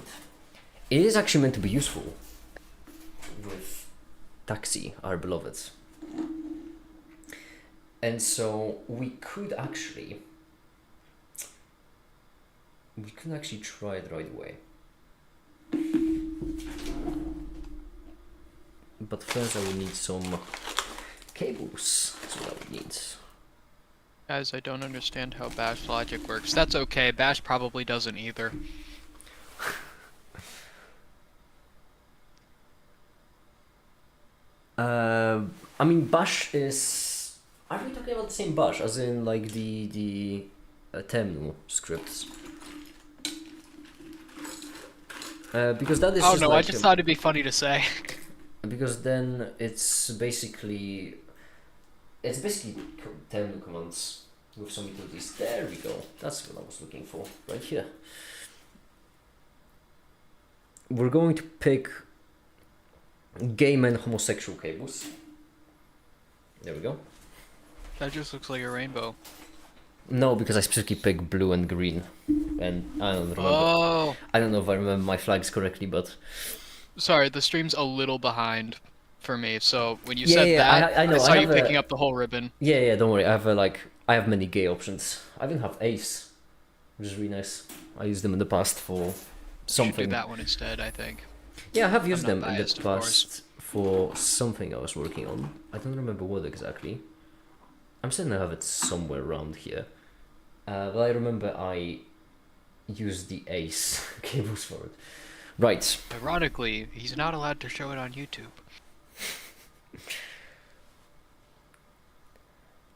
It is actually meant to be useful with Taxi, our beloved. And so we could actually try it right away. But first I will need some cables. That's what I would need. Guys, I don't understand how Bash logic works. That's okay. Bash probably doesn't either. I mean, Bash is. Are we talking about the same Bash, as in like the terminal scripts? Because that is. Oh just no, like I just thought it'd be funny to say. Because then it's basically terminal commands with some utilities. There we go. That's what I was looking for right here. We're going to pick gay men homosexual cables. There we go. That just looks like a rainbow. No, because I specifically picked blue and green, and I don't remember. Oh, I don't know if I remember my flags correctly, but sorry, the stream's a little behind for me. So when you Yeah, said yeah, that, I know, saw I you have picking up the whole ribbon. yeah, don't worry. I have many gay options. I even have Ace, which is really nice. I used them in the past for You should something. do that one instead, I think. Yeah, I have used I'm them not in the biased, of course. past for something I was working on. I don't remember what exactly. I'm certain I have it somewhere around here. But I remember I used the Ace cables for it. Right. Ironically, he's not allowed to show it on YouTube.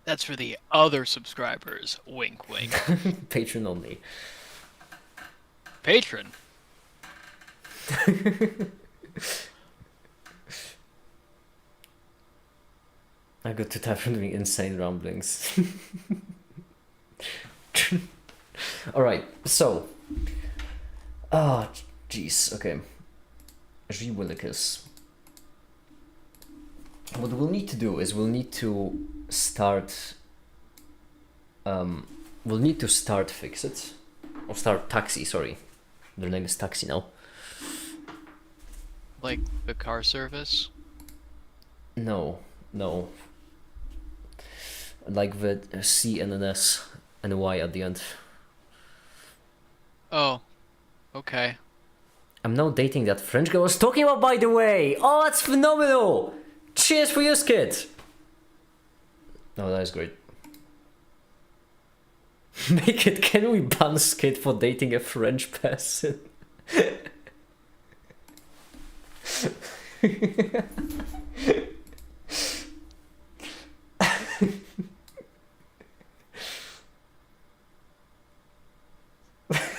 That's for the other subscribers. Wink, wink. Patron only. Patron. I got to tap from doing insane ramblings. Alright, so. Ah, jeez, okay. Rewillicus. What we'll need to do is we'll need to start. We'll need to start fix it. Or start Taxi, sorry. Their name is Taxi now. Like the car service? No. Like the C and an S and a Y at the end. Oh, okay. I'm now dating that French girl I was talking about, by the way! Oh, that's phenomenal! Cheers for you, Skid! No, that is great. Make it, can we ban Skid for dating a French person?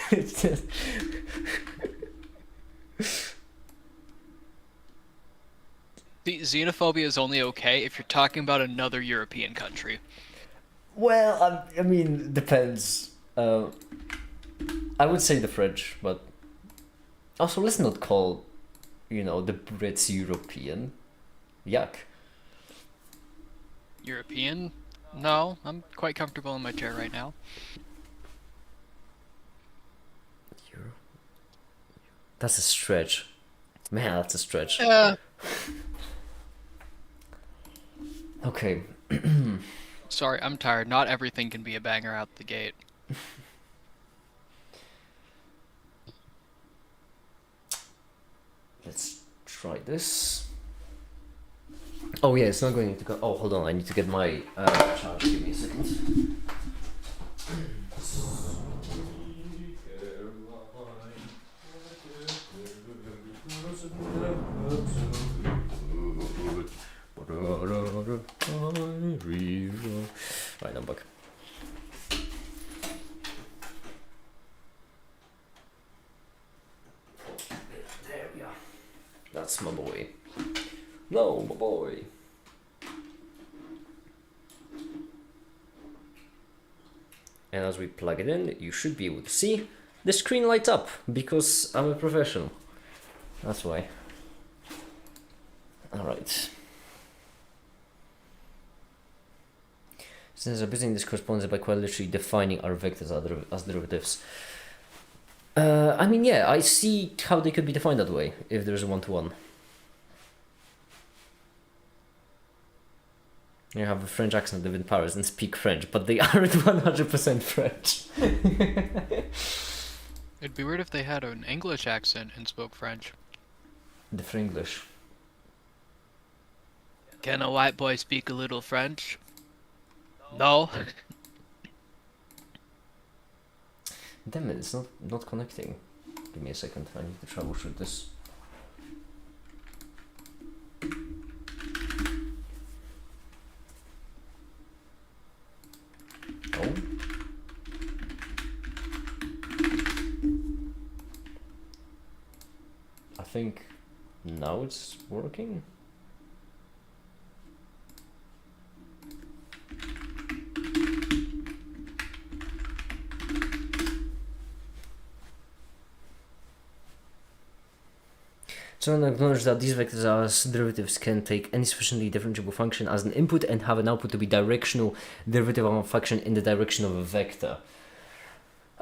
It's just... The xenophobia is only okay if you're talking about another European country. Well, I mean, depends. I would say the French, but also let's not call, the Brits European. Yuck. European? No, I'm quite comfortable in my chair right now. Euro. That's a stretch. Man, that's a stretch. Okay. Sorry, I'm tired. Not everything can be a banger out the gate. Let's try this. Oh yeah, it's not going to go. Oh, hold on. I need to get my charge. Give me a second. Right, I'm back. There we are. That's my boy. No, my boy. And as we plug it in, you should be able to see the screen light up because I'm a professional. That's why. Alright. Since abusing this corresponds by quite literally defining our vectors as derivatives. I mean, yeah, I see how they could be defined that way if there's a one-to-one. You have a French accent, live in Paris, and speak French, but they aren't 100% French. It'd be weird if they had an English accent and spoke French. The Frenglish. Can a white boy speak a little French? No. Damn it, it's not connecting. Give me a second, I need to troubleshoot this. Oh. I think now it's working. So acknowledge that these vectors as derivatives can take any sufficiently differentiable function as an input and have an output to be directional derivative of a function in the direction of a vector.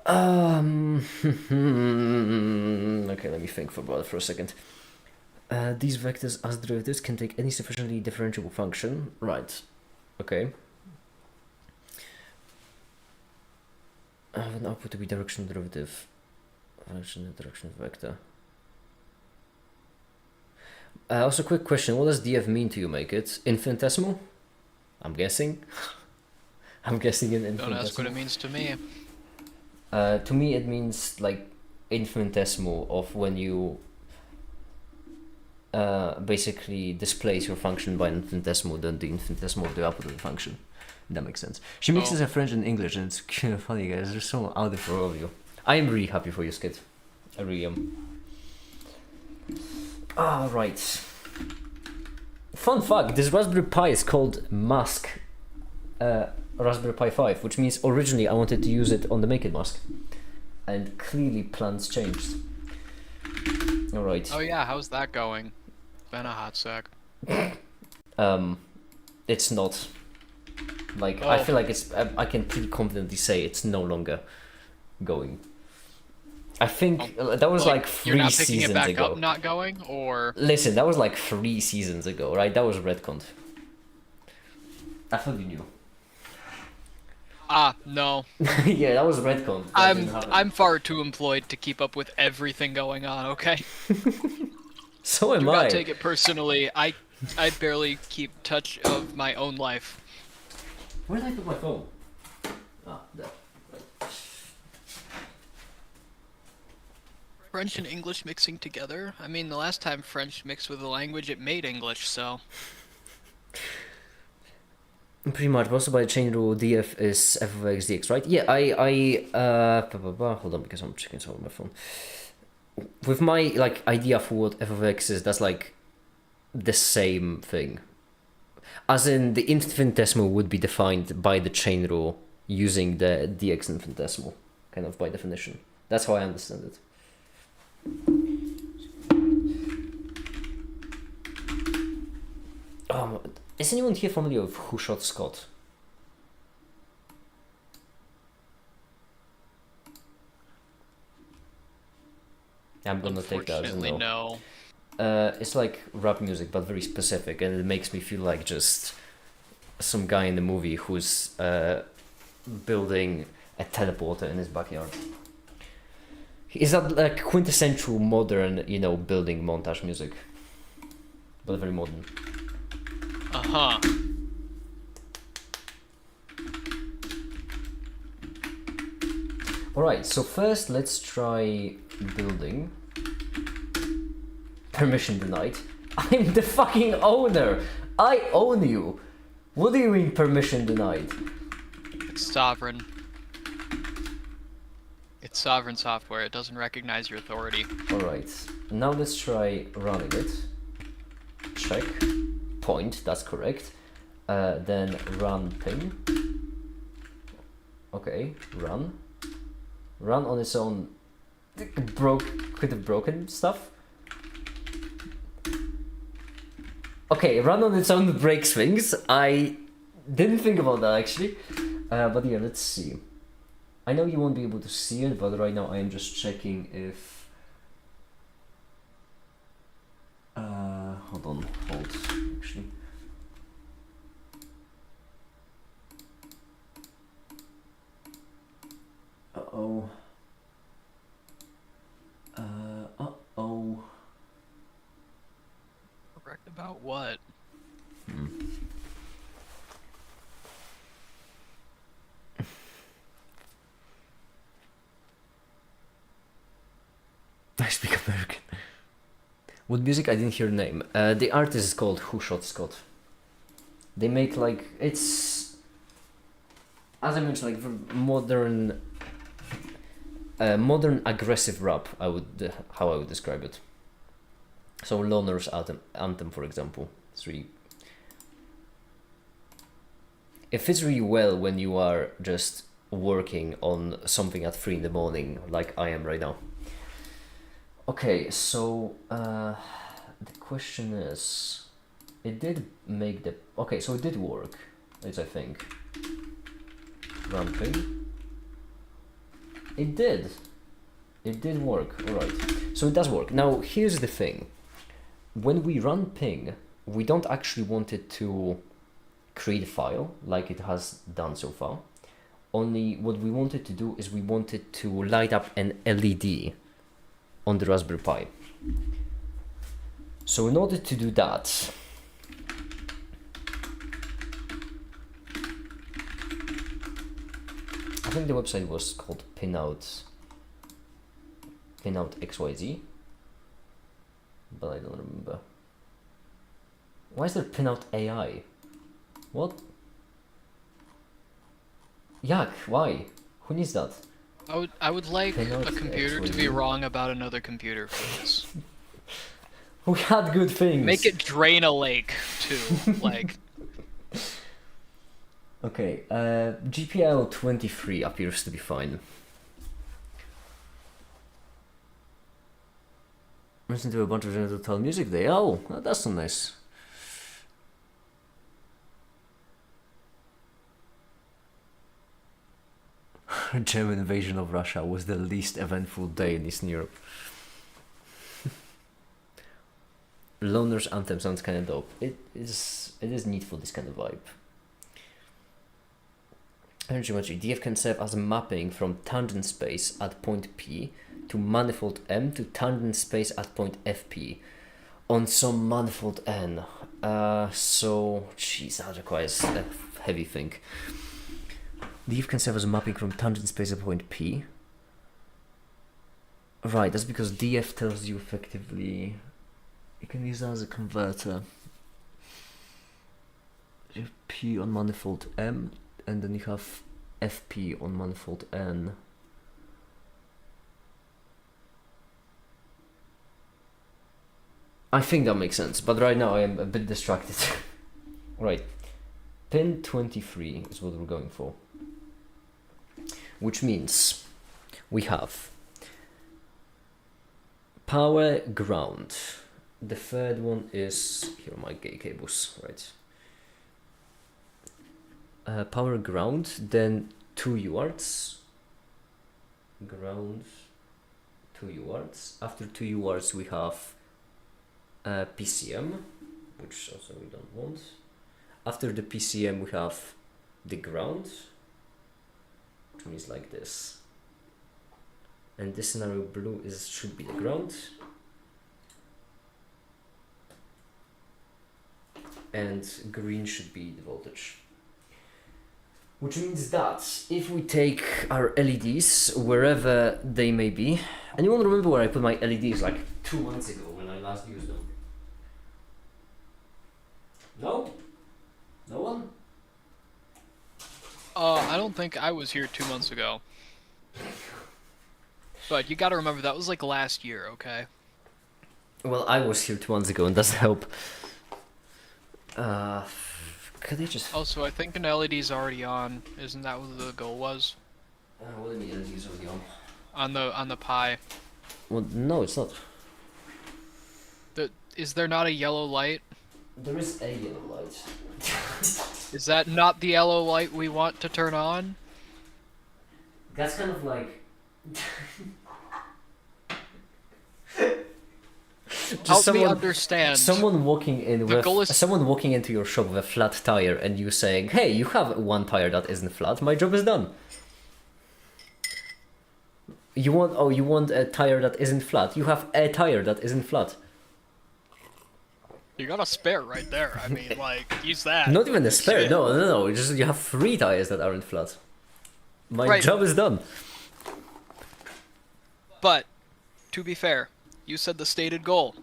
Okay, let me think about it for a second. These vectors as derivatives can take any sufficiently differentiable function. Right. Okay. Have an output to be directional derivative. Function in the direction of vector. Also, quick question: what does df mean to you? Make it infinitesimal? I'm guessing. I'm guessing in infinitesimal. Don't ask what it means to me. To me, it means like infinitesimal of when you basically displace your function by infinitesimal, then the infinitesimal of the output of the function. That makes sense. She mixes her French and English, and it's kind of funny, guys. There's so out there for all of you. I am really happy for you, Skid. I really am. Ah, right. Fun fact, this Raspberry Pi is called Mask Raspberry Pi 5, which means originally I wanted to use it on the Make It mask. And clearly plans changed. Alright. Oh yeah, how's that going? Been a hot sec. It's not. Like, I feel like it's, I can pretty confidently say it's no longer going. I think that was like 3 You're not picking seasons it back ago. up, not going, or Listen, that was like 3 seasons ago, right? That was retconned. I thought you knew. No. Yeah, that was retconned. I'm far too employed to keep up with everything going on. Okay. So am Do I. not take it personally. I barely keep touch of my own life. Where did I put my phone? Ah, there. French and English mixing together? I mean, the last time French mixed with a language, it made English, so... Pretty much, also by the chain rule, df is f of x dx, right? Yeah, hold on, because I'm checking something on my phone. With my, like, idea for what f of x is, that's, like, the same thing. As in, the infinitesimal would be defined by the chain rule using the dx infinitesimal, kind of by definition. That's how I understand it. Is anyone here familiar with Who Shot Scott? I'm gonna take that as a Unfortunately, no. no. It's like rap music, but very specific, and it makes me feel like just some guy in the movie who's building a teleporter in his backyard. Is that like quintessential modern, building montage music? But very modern. Uh-huh. Alright, so first let's try building. Permission denied. I'm the fucking owner! I own you! What do you mean permission denied? It's sovereign. It's sovereign software. It doesn't recognize your authority. Alright, now let's try running it. Check. Point, that's correct. Then run ping. Okay, run. Run on its own. Could have broken stuff. Okay, run on its own break swings. I didn't think about that actually. But yeah, let's see. I know you won't be able to see it, but right now I am just checking if... hold, actually. Uh-oh. Uh-oh. Correct about what? I speak American. What music? I didn't hear the name. The artist is called Who Shot Scott. They make like, it's, as I mentioned, like modern, modern aggressive rap. How I would describe it. So Loner's anthem, for example, it fits really well when you are just working on something at 3 in the morning, like I am right now. Okay, so the question is, it did make the... Okay, so it did work, as I think. Ramping. It did. It did work, alright. So it does work. Now, here's the thing. When we run ping, we don't actually want it to create a file like it has done so far. Only what we want it to do is we want it to light up an LED on the Raspberry Pi. So in order to do that, I think the website was called Pinout XYZ, but I don't remember. Why is there Pinout AI? What? Yuck, why? Who needs that? I would like Pinout a computer to be XYZ. wrong about another computer, please. We had good things. Make it drain a lake too. Like, Okay, GPL 23 appears to be fine. Listen to a bunch of Genital music there. Oh, that's so nice. German invasion of Russia was the least eventful day in Eastern Europe. Loner's anthem sounds kind of dope. It is neat for this kind of vibe. Energy geometry. DF can serve as a mapping from tangent space at point P to manifold M to tangent space at point FP on some manifold N. So, jeez, that requires a heavy think. DF can serve as a mapping from tangent space at point P. Right, that's because DF tells you effectively... You can use that as a converter. You have P on manifold M, and then you have FP on manifold N. I think that makes sense, but right now I am a bit distracted. Right. Pin 23 is what we're going for. Which means we have power ground. The third one is, here are my gay cables, right? Power ground, then 2 UARTs. Ground, 2 UARTs. After 2 UARTs we have PCM, which also we don't want. After the PCM we have the ground, which means like this. And this scenario blue should be the ground. And green should be the voltage. Which means that if we take our LEDs wherever they may be, and you won't remember where I put my LEDs like 2 months ago when I last used them. No? No one? I don't think I was here 2 months ago. But you gotta remember, that was like last year, okay? Well, I was here 2 months ago and doesn't help. Could they just... Also, I think an LED's already on. Isn't that what the goal was? what do you mean LEDs already on? On the Pi. Well, no, it's not. Is there not a yellow light? There is a yellow light. Is that not the yellow light we want to turn on? That's kind of like... Help me understand. Someone walking in The goal is- someone walking into your shop with a flat tire and you saying, "Hey, you have one tire that isn't flat. My job is done." You want a tire that isn't flat. You have a tire that isn't flat. You got a spare right there. I mean, like, use that. Not even a spare. Shit. No. Just you have 3 tires that aren't flat. My Right. job is done. But, to be fair, you said the stated goal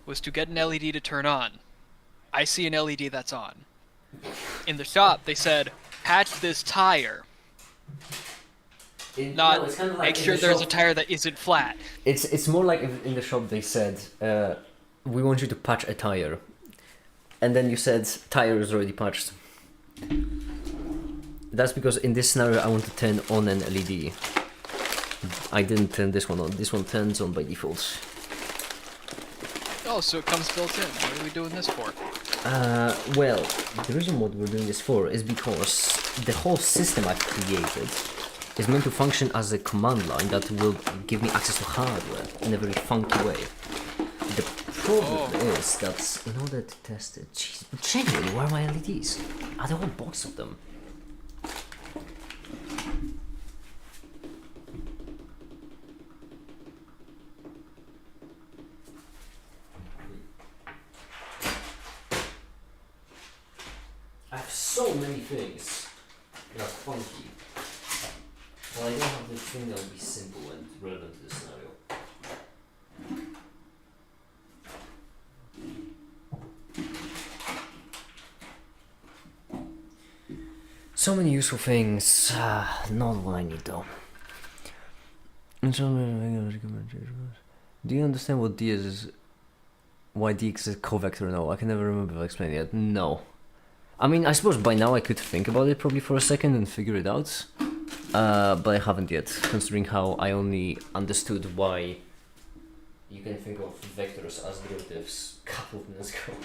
was to get an LED to turn on. I see an LED that's on. In the shop, they said, patch this tire. Not it's kind of make in sure the there's shop- a tire that isn't flat. It's more like if in the shop they said, "We want you to patch a tire," and then you said, "Tire is already patched." That's because in this scenario I want to turn on an LED. I didn't turn this one on. This one turns on by default. Oh, so it comes built in. What are we doing this for? Well, the reason what we're doing this for is because the whole system I've created is meant to function as a command line that will give me access to hardware in a very funky way. The problem is that in order to test it, jeez, genuinely, where are my LEDs? Are there a whole box of them? I have so many things that are funky. Well, I don't have the thing that will be simple and relevant to the scenario. So many useful things, not what I need though. Do you understand what DS is? Why DX is covector? No, I can never remember explaining it. No. I mean, I suppose by now I could think about it probably for a second and figure it out. But I haven't yet, considering how I only understood why you can think of vectors as derivatives a couple of minutes ago.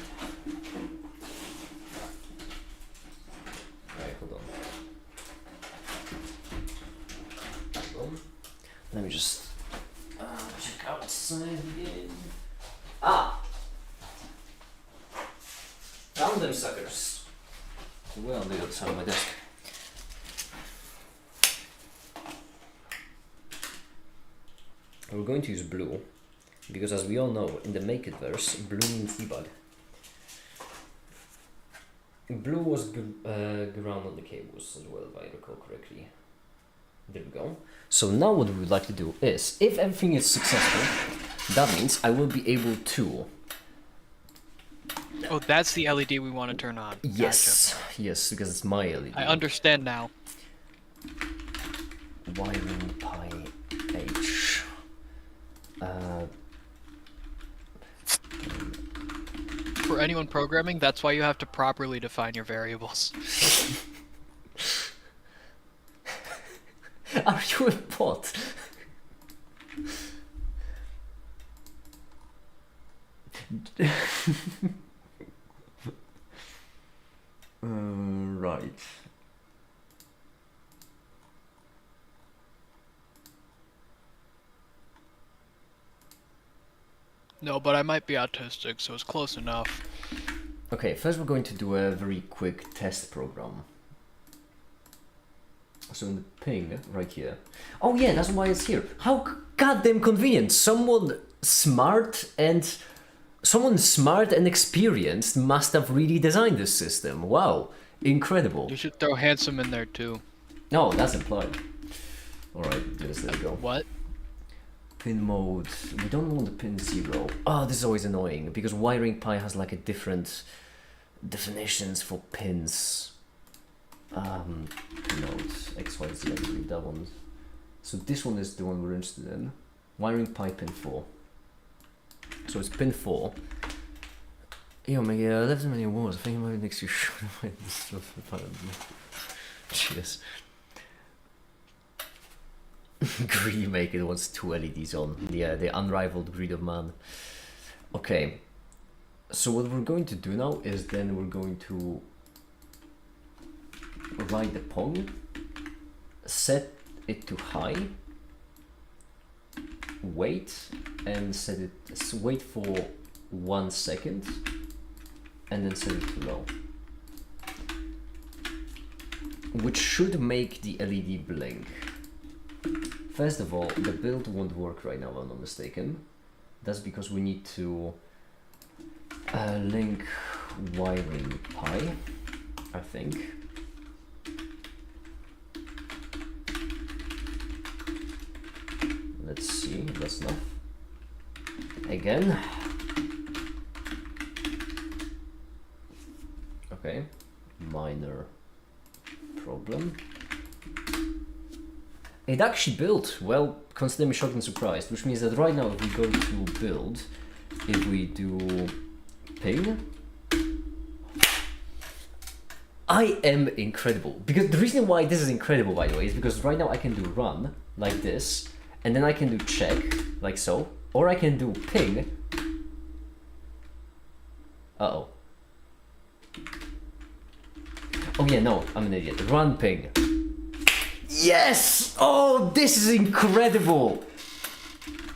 Right, hold on. Let me just check outside again. Ah! Found them suckers. Well, they got some on my desk. We're going to use blue, because as we all know, in the Make It verse, blue means debug. Blue was ground on the cables as well, if I recall correctly. There we go. So now what we would like to do is, if everything is successful, that means I will be able to... Oh, that's the LED we want to turn on. Yes, yes, because it's my LED. Gotcha. I understand now. Wiring pi h. for anyone programming, that's why you have to properly define your variables. Are you a bot? Right. No, but I might be autistic, so it's close enough. Okay, first we're going to do a very quick test program. So in the ping, right here. Oh yeah, that's why it's here. How goddamn convenient! Someone smart and experienced must have really designed this system. Wow, incredible. You should throw handsome in there too. No, that's implied. Alright, just let it go. What? Pin mode. We don't want the pin 0. Oh, this is always annoying because wiring pi has like a different definitions for pins. Pin mode XYZ, I believe that one. So this one is the one we're interested in. Wiring pi pin 4. So it's pin 4. Yo, my left many walls. I think it might be next to you. Cheers. Greedy Maker wants 2 LEDs on. Yeah, the unrivaled greed of man. Okay. So what we're going to do now is then we're going to write the Pong, set it to high, wait, and set it wait for 1 second, and then set it to low, which should make the LED blink. First of all, the build won't work right now, if I'm not mistaken. That's because we need to link wiring pi, I think. Let's see, that's enough. Again. Okay, minor problem. It actually built, well, consider me shocked and surprised, which means that right now if we go to build, if we do ping, I am incredible. Because the reason why this is incredible, by the way, is because right now I can do run, like this, and then I can do check, like so, or I can do ping. Uh-oh. Oh yeah, no, I'm an idiot. Run ping. Yes! Oh, this is incredible!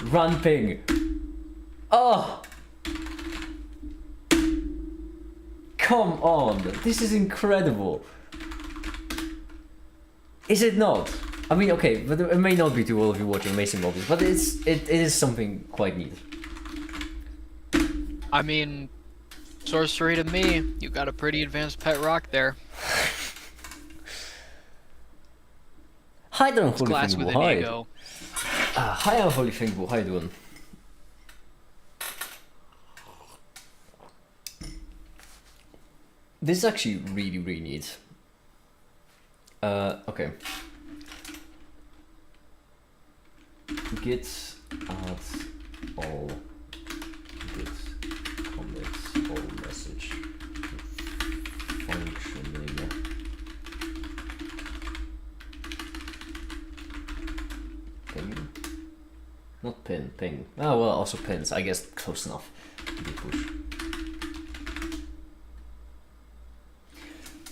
Run ping. Oh! Come on, this is incredible. Is it not? I mean, okay, but it may not be to all of you watching Amazing Mobiles, but it is something quite neat. I mean, sorcery to me, you got a pretty advanced pet rock there. Hi there, Holy Glass with Fingal. an Hi. ego. Hi, I'm Holy Fingal. How you doing? This is actually really, really neat. Okay. Git add all git commits all message functioning. Ping? Not pin, ping. Oh well, also pins. I guess close enough. Git push.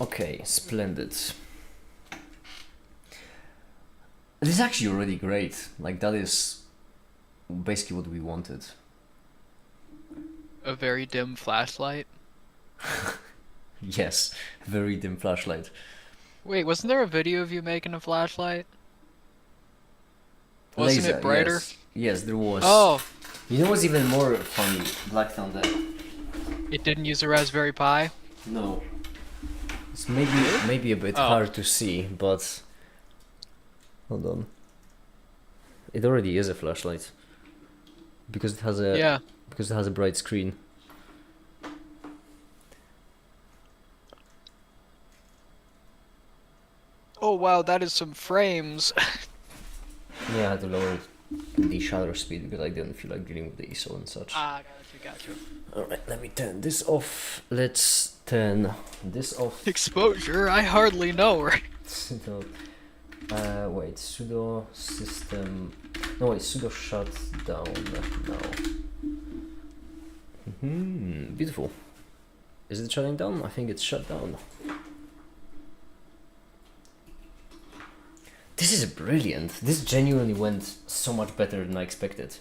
Okay, splendid. This is actually already great. Like, that is basically what we wanted. A very dim flashlight. Yes, very dim flashlight. Wait, wasn't there a video of you making a flashlight? Wasn't Laser, it brighter? Yes. Yes, there was. Oh, You know what's even more funny? Black Thunder. it didn't use a Raspberry Pi? No. It's maybe a bit hard to see, but hold on. It already is a flashlight because it has a bright screen. Oh wow, that is some frames. Yeah, I had to lower the shutter speed because I didn't feel like dealing with the ISO and such. Ah, got you. Gotcha. Alright, let me turn this off. Let's turn this off. Exposure? I hardly know, right? Sudo, wait, sudo system, no wait, sudo shutdown now. Beautiful. Is it shutting down? I think it's shut down. This is brilliant. This genuinely went so much better than I expected.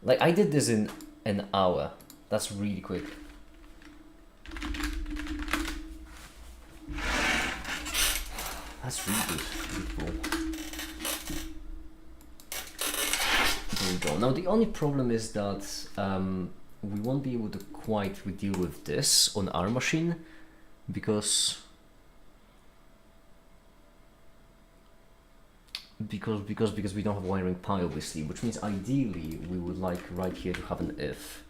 Like, I did this in an hour. That's really quick. That's really good. Beautiful. There we go. Now the only problem is that we won't be able to quite deal with this on our machine because we don't have wiring pi, obviously, which means ideally we would like right here to have an if.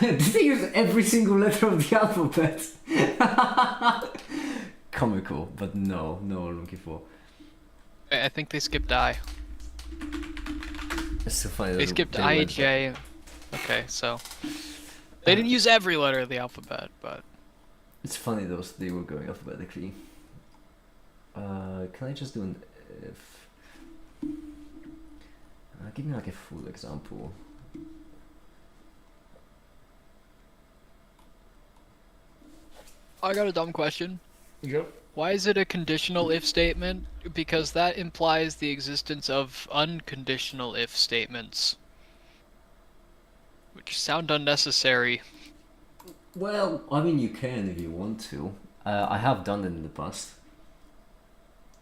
Did they use every single letter of the alphabet? Comical, but no I'm looking for. I think they skipped I. It's so funny. They skipped I, J. Okay, so they didn't use every letter of the alphabet, but it's funny those they were going alphabetically. Can I just do an if? Give me like a full example. I got a dumb question. Yep. Why is it a conditional if statement? Because that implies the existence of unconditional if statements, which sound unnecessary. Well, I mean, you can if you want to. I have done it in the past.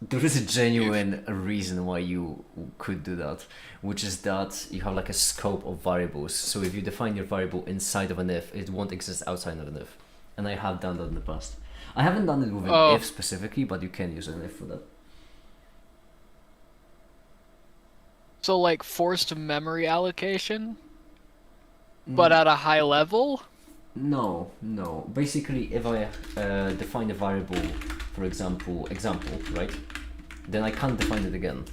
There is a genuine reason why you could do that, which is that you have like a scope of variables. So if you define your variable inside of an if, it won't exist outside of an if. And I have done that in the past. I haven't done it with an if specifically, but you can use an if for that. So like forced memory allocation, but at a high level? No. Basically, if I define a variable, for example, right? Then I can't define it again.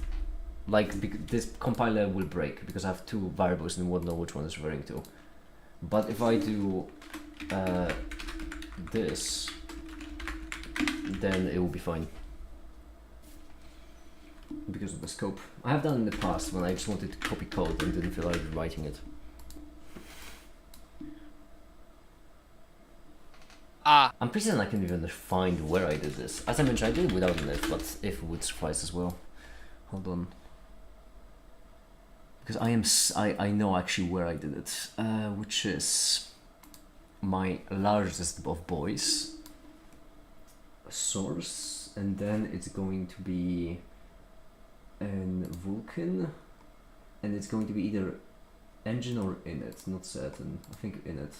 Like, this compiler will break because I have two variables and it won't know which one it's referring to. But if I do this, then it will be fine. Because of the scope. I have done in the past when I just wanted to copy code and didn't feel like writing it. I'm pretty certain I can even find where I did this. As I mentioned, I did it without an if, but if would suffice as well. Hold on. Because I know actually where I did it, which is my largest of boys source, and then it's going to be an Vulkan, and it's going to be either engine or init, not certain. I think init.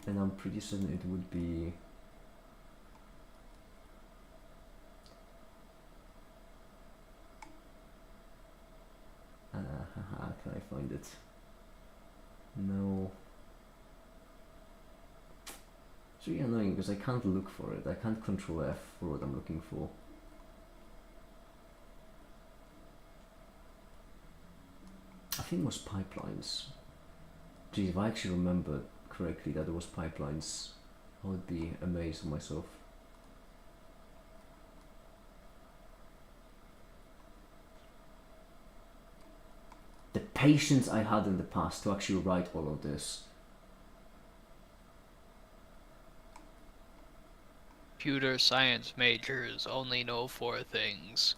And I'm pretty certain it would be can I find it? No. It's really annoying because I can't look for it. I can't control F for what I'm looking for. I think it was pipelines. Geez, if I actually remember correctly that it was pipelines, I would be amazed with myself. The patience I had in the past to actually write all of this. Computer science majors only know 4 things.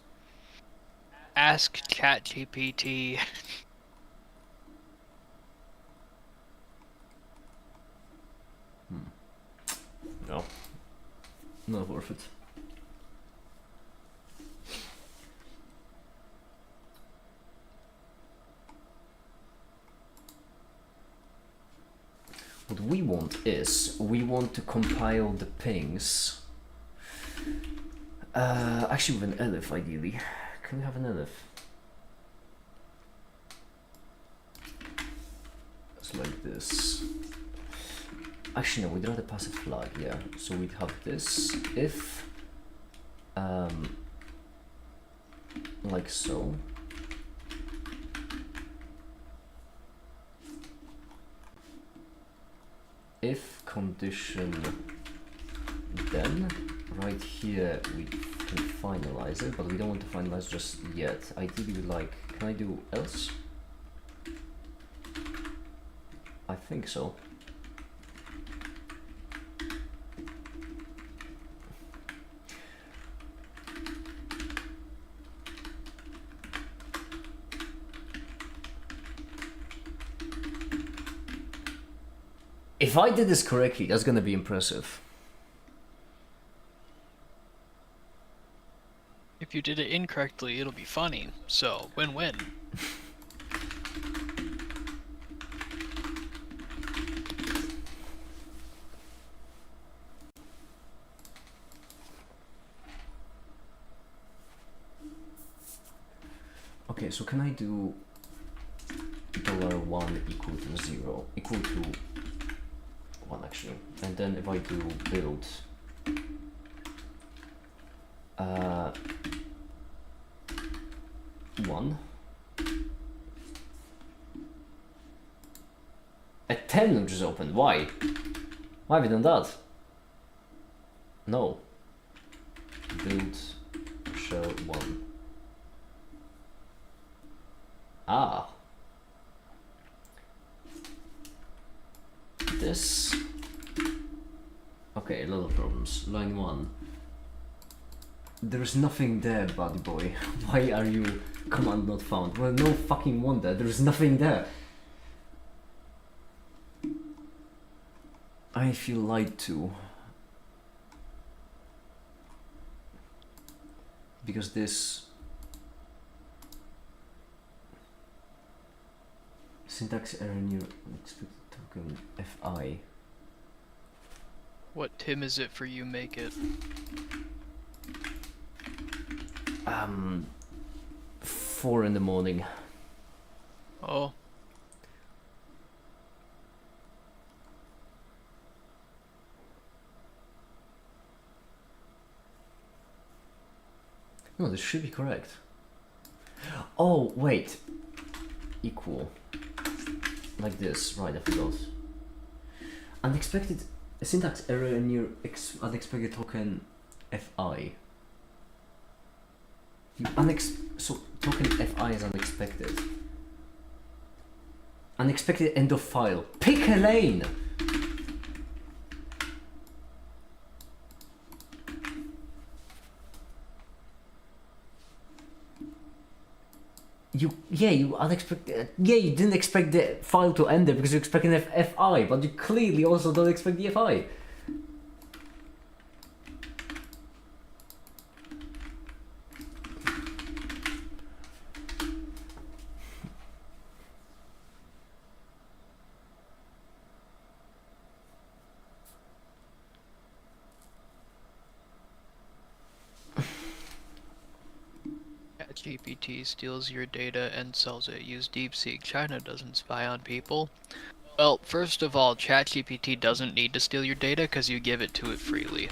Ask ChatGPT. No. Not worth it. What we want is, we want to compile the pings Actually with an elif, ideally. Can we have an elif? It's like this. Actually, no, we'd rather pass a flag, yeah. So we'd have this if, like so. If condition then, right here we can finalize it, but we don't want to finalize just yet. Ideally, we like, can I do else? I think so. If I did this correctly, that's gonna be impressive. If you did it incorrectly, it'll be funny. So, win-win. Okay, so can I do $1 equal to 0, equal to 1 actually, and then if I do build one, a 10 just opened. Why have you done that? No, build shell 1. Ah, this. Okay, a lot of problems. Line 1. There's nothing there, buddy boy. Why are you command not found? Well, no fucking wonder. There's nothing there. I feel lied to. Because this syntax error new expected token fi. What Tim is it for you? Make it. 4 in the morning. Oh. No, this should be correct. Oh, wait. Equal. Like this, right, I forgot. Unexpected syntax error in your unexpected token fi. So token fi is unexpected. Unexpected end of file. Pick a lane! You unexpected. Yeah, you didn't expect the file to end there because you're expecting fi, but you clearly also don't expect the fi. GPT steals your data and sells it. Use DeepSeek. China doesn't spy on people. Well, first of all, ChatGPT doesn't need to steal your data because you give it to it freely.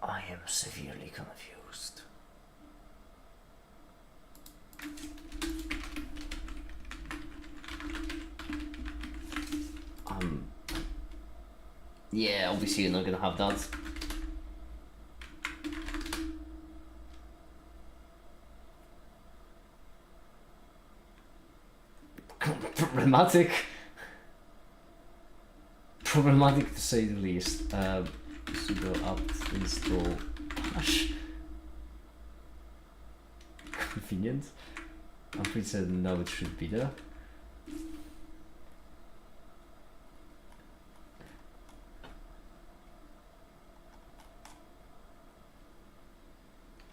I am severely confused. Yeah, obviously you're not gonna have that. Problematic. problematic to say the least. Sudo apt install hash. Convenient. I'm pretty certain now it should be there.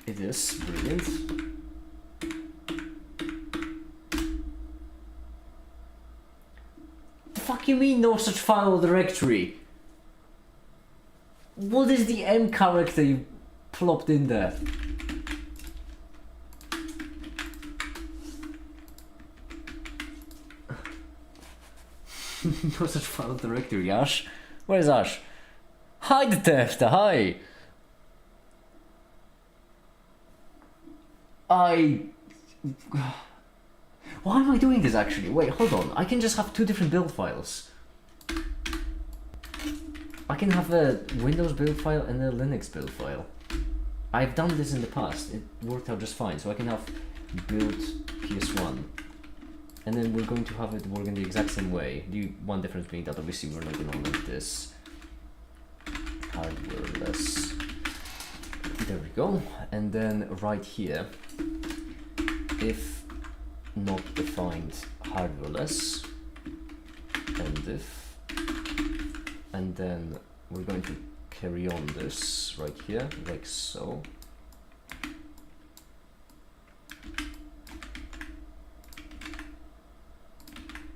It is brilliant. The fuck you mean no such file or directory? What is the M character you plopped in there? No such file or directory, Ash. Where is Ash? Hi, the theft. Hi. Why am I doing this actually? Wait, hold on. I can just have two different build files. I can have a Windows build file and a Linux build file. I've done this in the past. It worked out just fine. So I can have build PS1. And then we're going to have it work in the exact same way. The one difference being that obviously we're not going to let this hardwareless. There we go. And then right here, if not defined hardwareless, and if, and then we're going to carry on this right here, like so.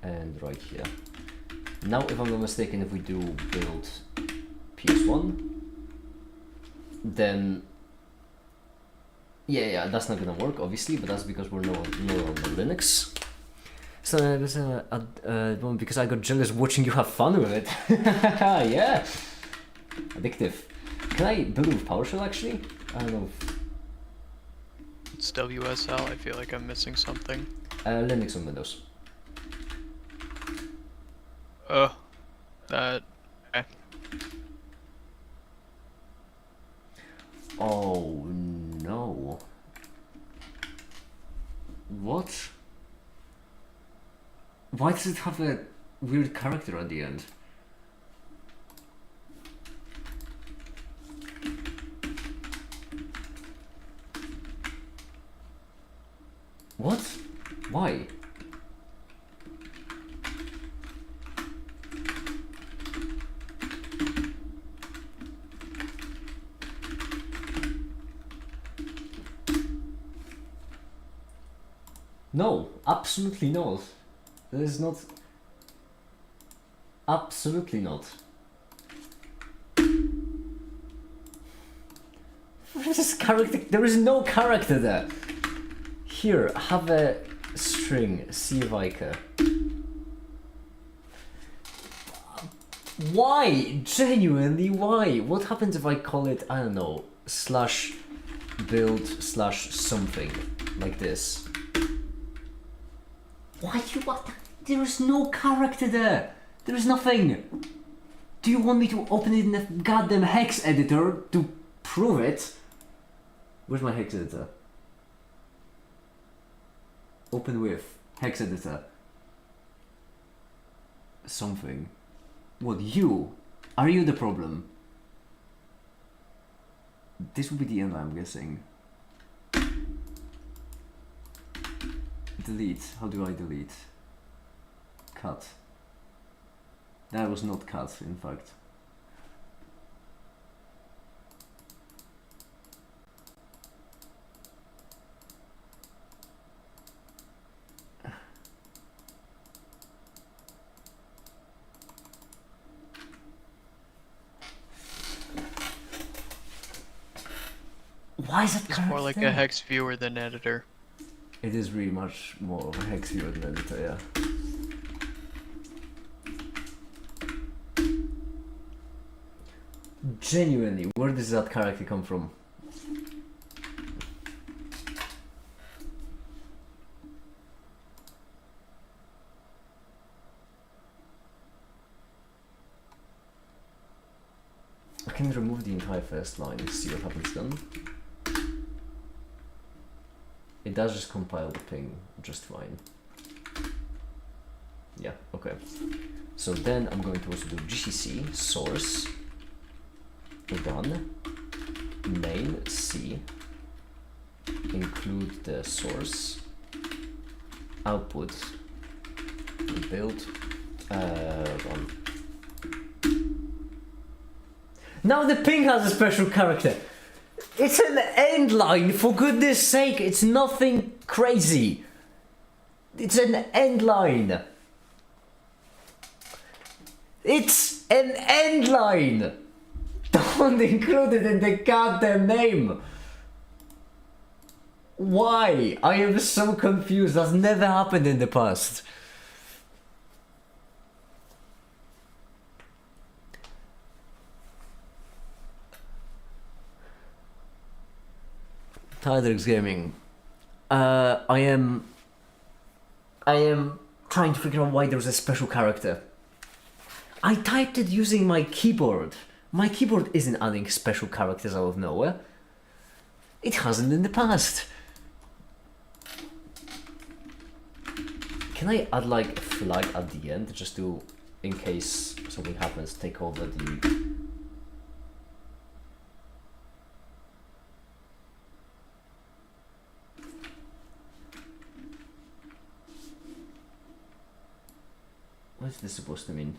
And right here. Now, if I'm not mistaken, if we do build PS1, then yeah, that's not gonna work, obviously, but that's because we're no longer Linux. So because I got jealous watching you have fun with it. Yeah, addictive. Can I build with PowerShell actually? I don't know. It's WSL. I feel like I'm missing something. Linux on Windows. Oh, that. Okay. Oh no. What? Why does it have a weird character at the end? What? Why? No, absolutely not. That is not. Absolutely not. What is this character? There is no character there. Here, have a string, cviker. Why? Genuinely, why? What happens if I call it, I don't know, slash build slash something like this? Why do you want that? There is no character there. There is nothing. Do you want me to open it in the goddamn hex editor to prove it? Where's my hex editor? Open with hex editor. Something. What, you? Are you the problem? This will be the end, I'm guessing. Delete. How do I delete? Cut. That was not cut, in fact. Why is it It's more like a hex viewer than editor. It is really much more of a hex viewer than editor, yeah. Genuinely, where does that character come from? I can remove the entire first line and see what happens then. It does just compile the ping just fine. Yeah, okay. So then I'm going to also do gcc source run main c, include the source output build run. Now the ping has a special character. It's an end line, for goodness sake. It's nothing crazy. It's an end line. It's an end line. Don't include it in the goddamn name. Why? I am so confused. That's never happened in the past. Tyler's Gaming. I am trying to figure out why there's a special character. I typed it using my keyboard. My keyboard isn't adding special characters out of nowhere. It hasn't in the past. Can I add like a flag at the end just to, in case something happens, take over the... What is this supposed to mean?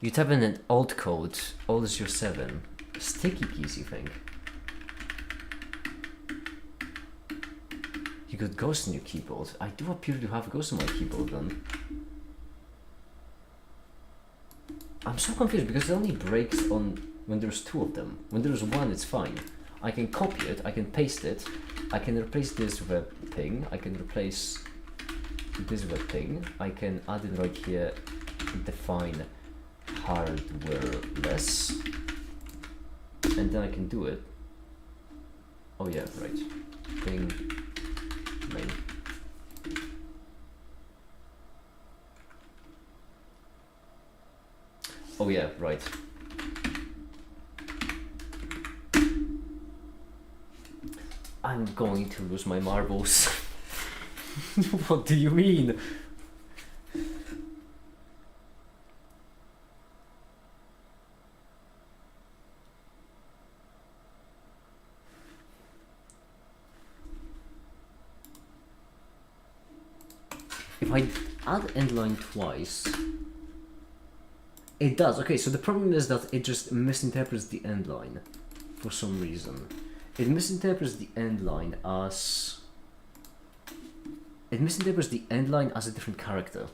You type in an alt code, alt is your 7. Sticky keys, you think? You got ghost in your keyboard. I do appear to have ghost on my keyboard then. I'm so confused because it only breaks on when there's 2 of them. When there's 1, it's fine. I can copy it, I can paste it, I can replace this with a ping, I can replace this with a ping, I can add it right here, define hardware-less, and then I can do it. Oh yeah, right. Ping main. Oh yeah, right. I'm going to lose my marbles. What do you mean? If I add endline twice, it does. Okay, so the problem is that it just misinterprets the endline for some reason. It misinterprets the endline as... It misinterprets the endline as a different character.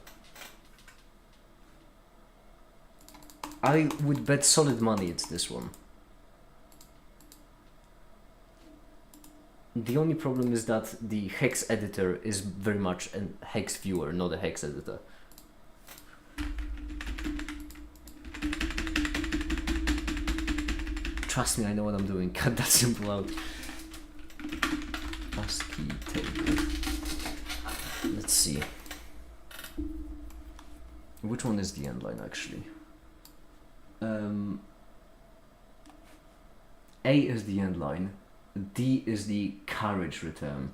I would bet solid money it's this one. The only problem is that the hex editor is very much a hex viewer, not a hex editor. Trust me, I know what I'm doing. Cut that simple out. ASCII table. Let's see. Which one is the endline actually? A is the endline. D is the carriage return.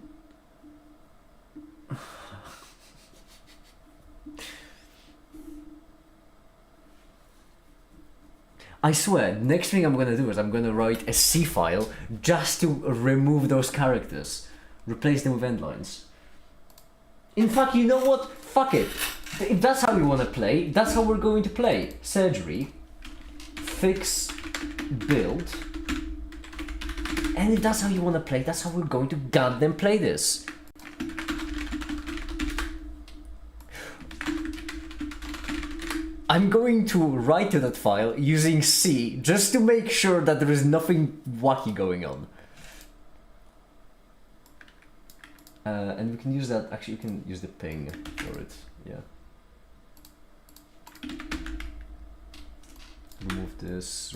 I swear, next thing I'm gonna do is I'm gonna write a C file just to remove those characters. Replace them with endlines. In fact, you know what? Fuck it. If that's how you wanna play, that's how we're going to play. Surgery, fix, build. And if that's how you wanna play, that's how we're going to goddamn play this. I'm going to write to that file using C just to make sure that there is nothing wacky going on. And we can use that, actually we can use the ping for it, yeah. Remove this,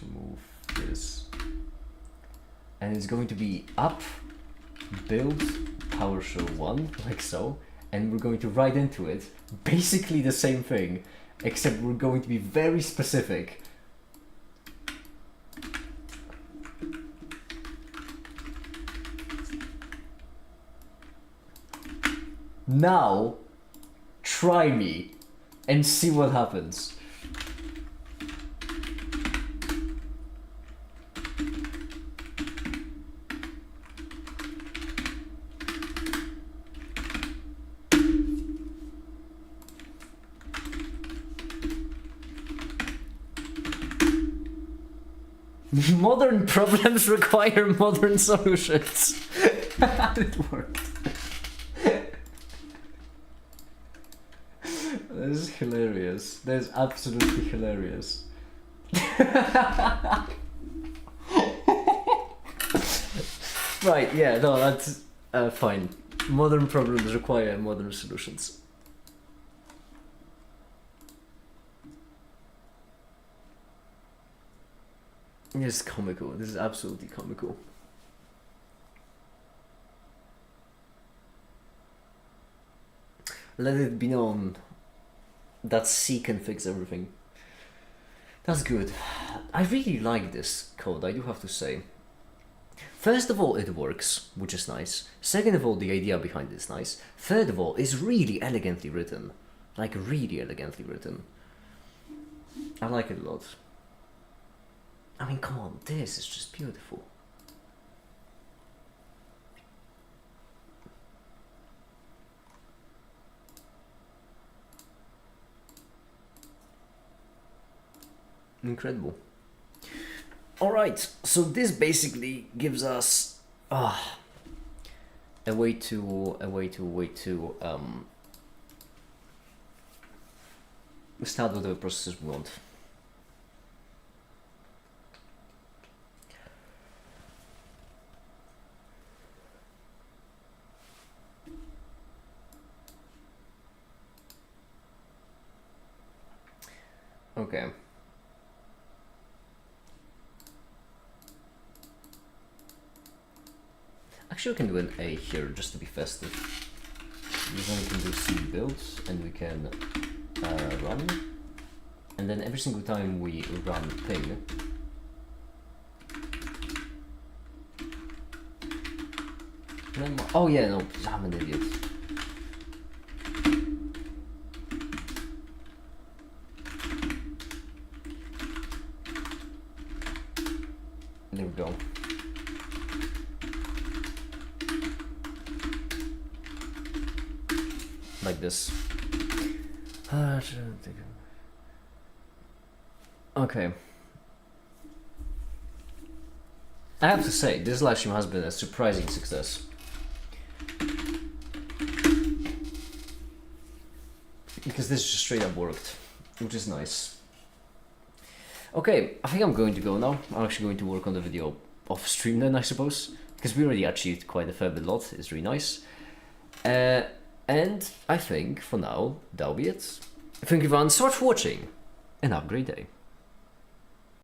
remove this. And it's going to be up, build, PowerShell 1, like so. And we're going to write into it basically the same thing. except we're going to be very specific. Now, try me and see what happens. Modern problems require modern solutions. It worked. That is hilarious. That is absolutely hilarious. Right, yeah, no, that's fine. Modern problems require modern solutions. This is comical. This is absolutely comical. Let it be known that C can fix everything. That's good. I really like this code, I do have to say. First of all, it works, which is nice. Second of all, the idea behind it is nice. Third of all, it's really elegantly written. Like, really elegantly written. I like it a lot. I mean, come on, this is just beautiful. Incredible. Alright, so this basically gives us a way to start whatever processes we want. Okay. Actually, we can do an A here just to be festive. Then we can do C builds and we can run. And then every single time we run ping, oh yeah, no, I'm an idiot. There we go. Like this. Okay. I have to say, this live stream has been a surprising success. Because this just straight up worked, which is nice. Okay, I think I'm going to go now. I'm actually going to work on the video off stream then, I suppose. Because we already achieved quite a fair bit lot, it's really nice. And I think, for now, that'll be it. Thank you everyone so much for watching, and have a great day.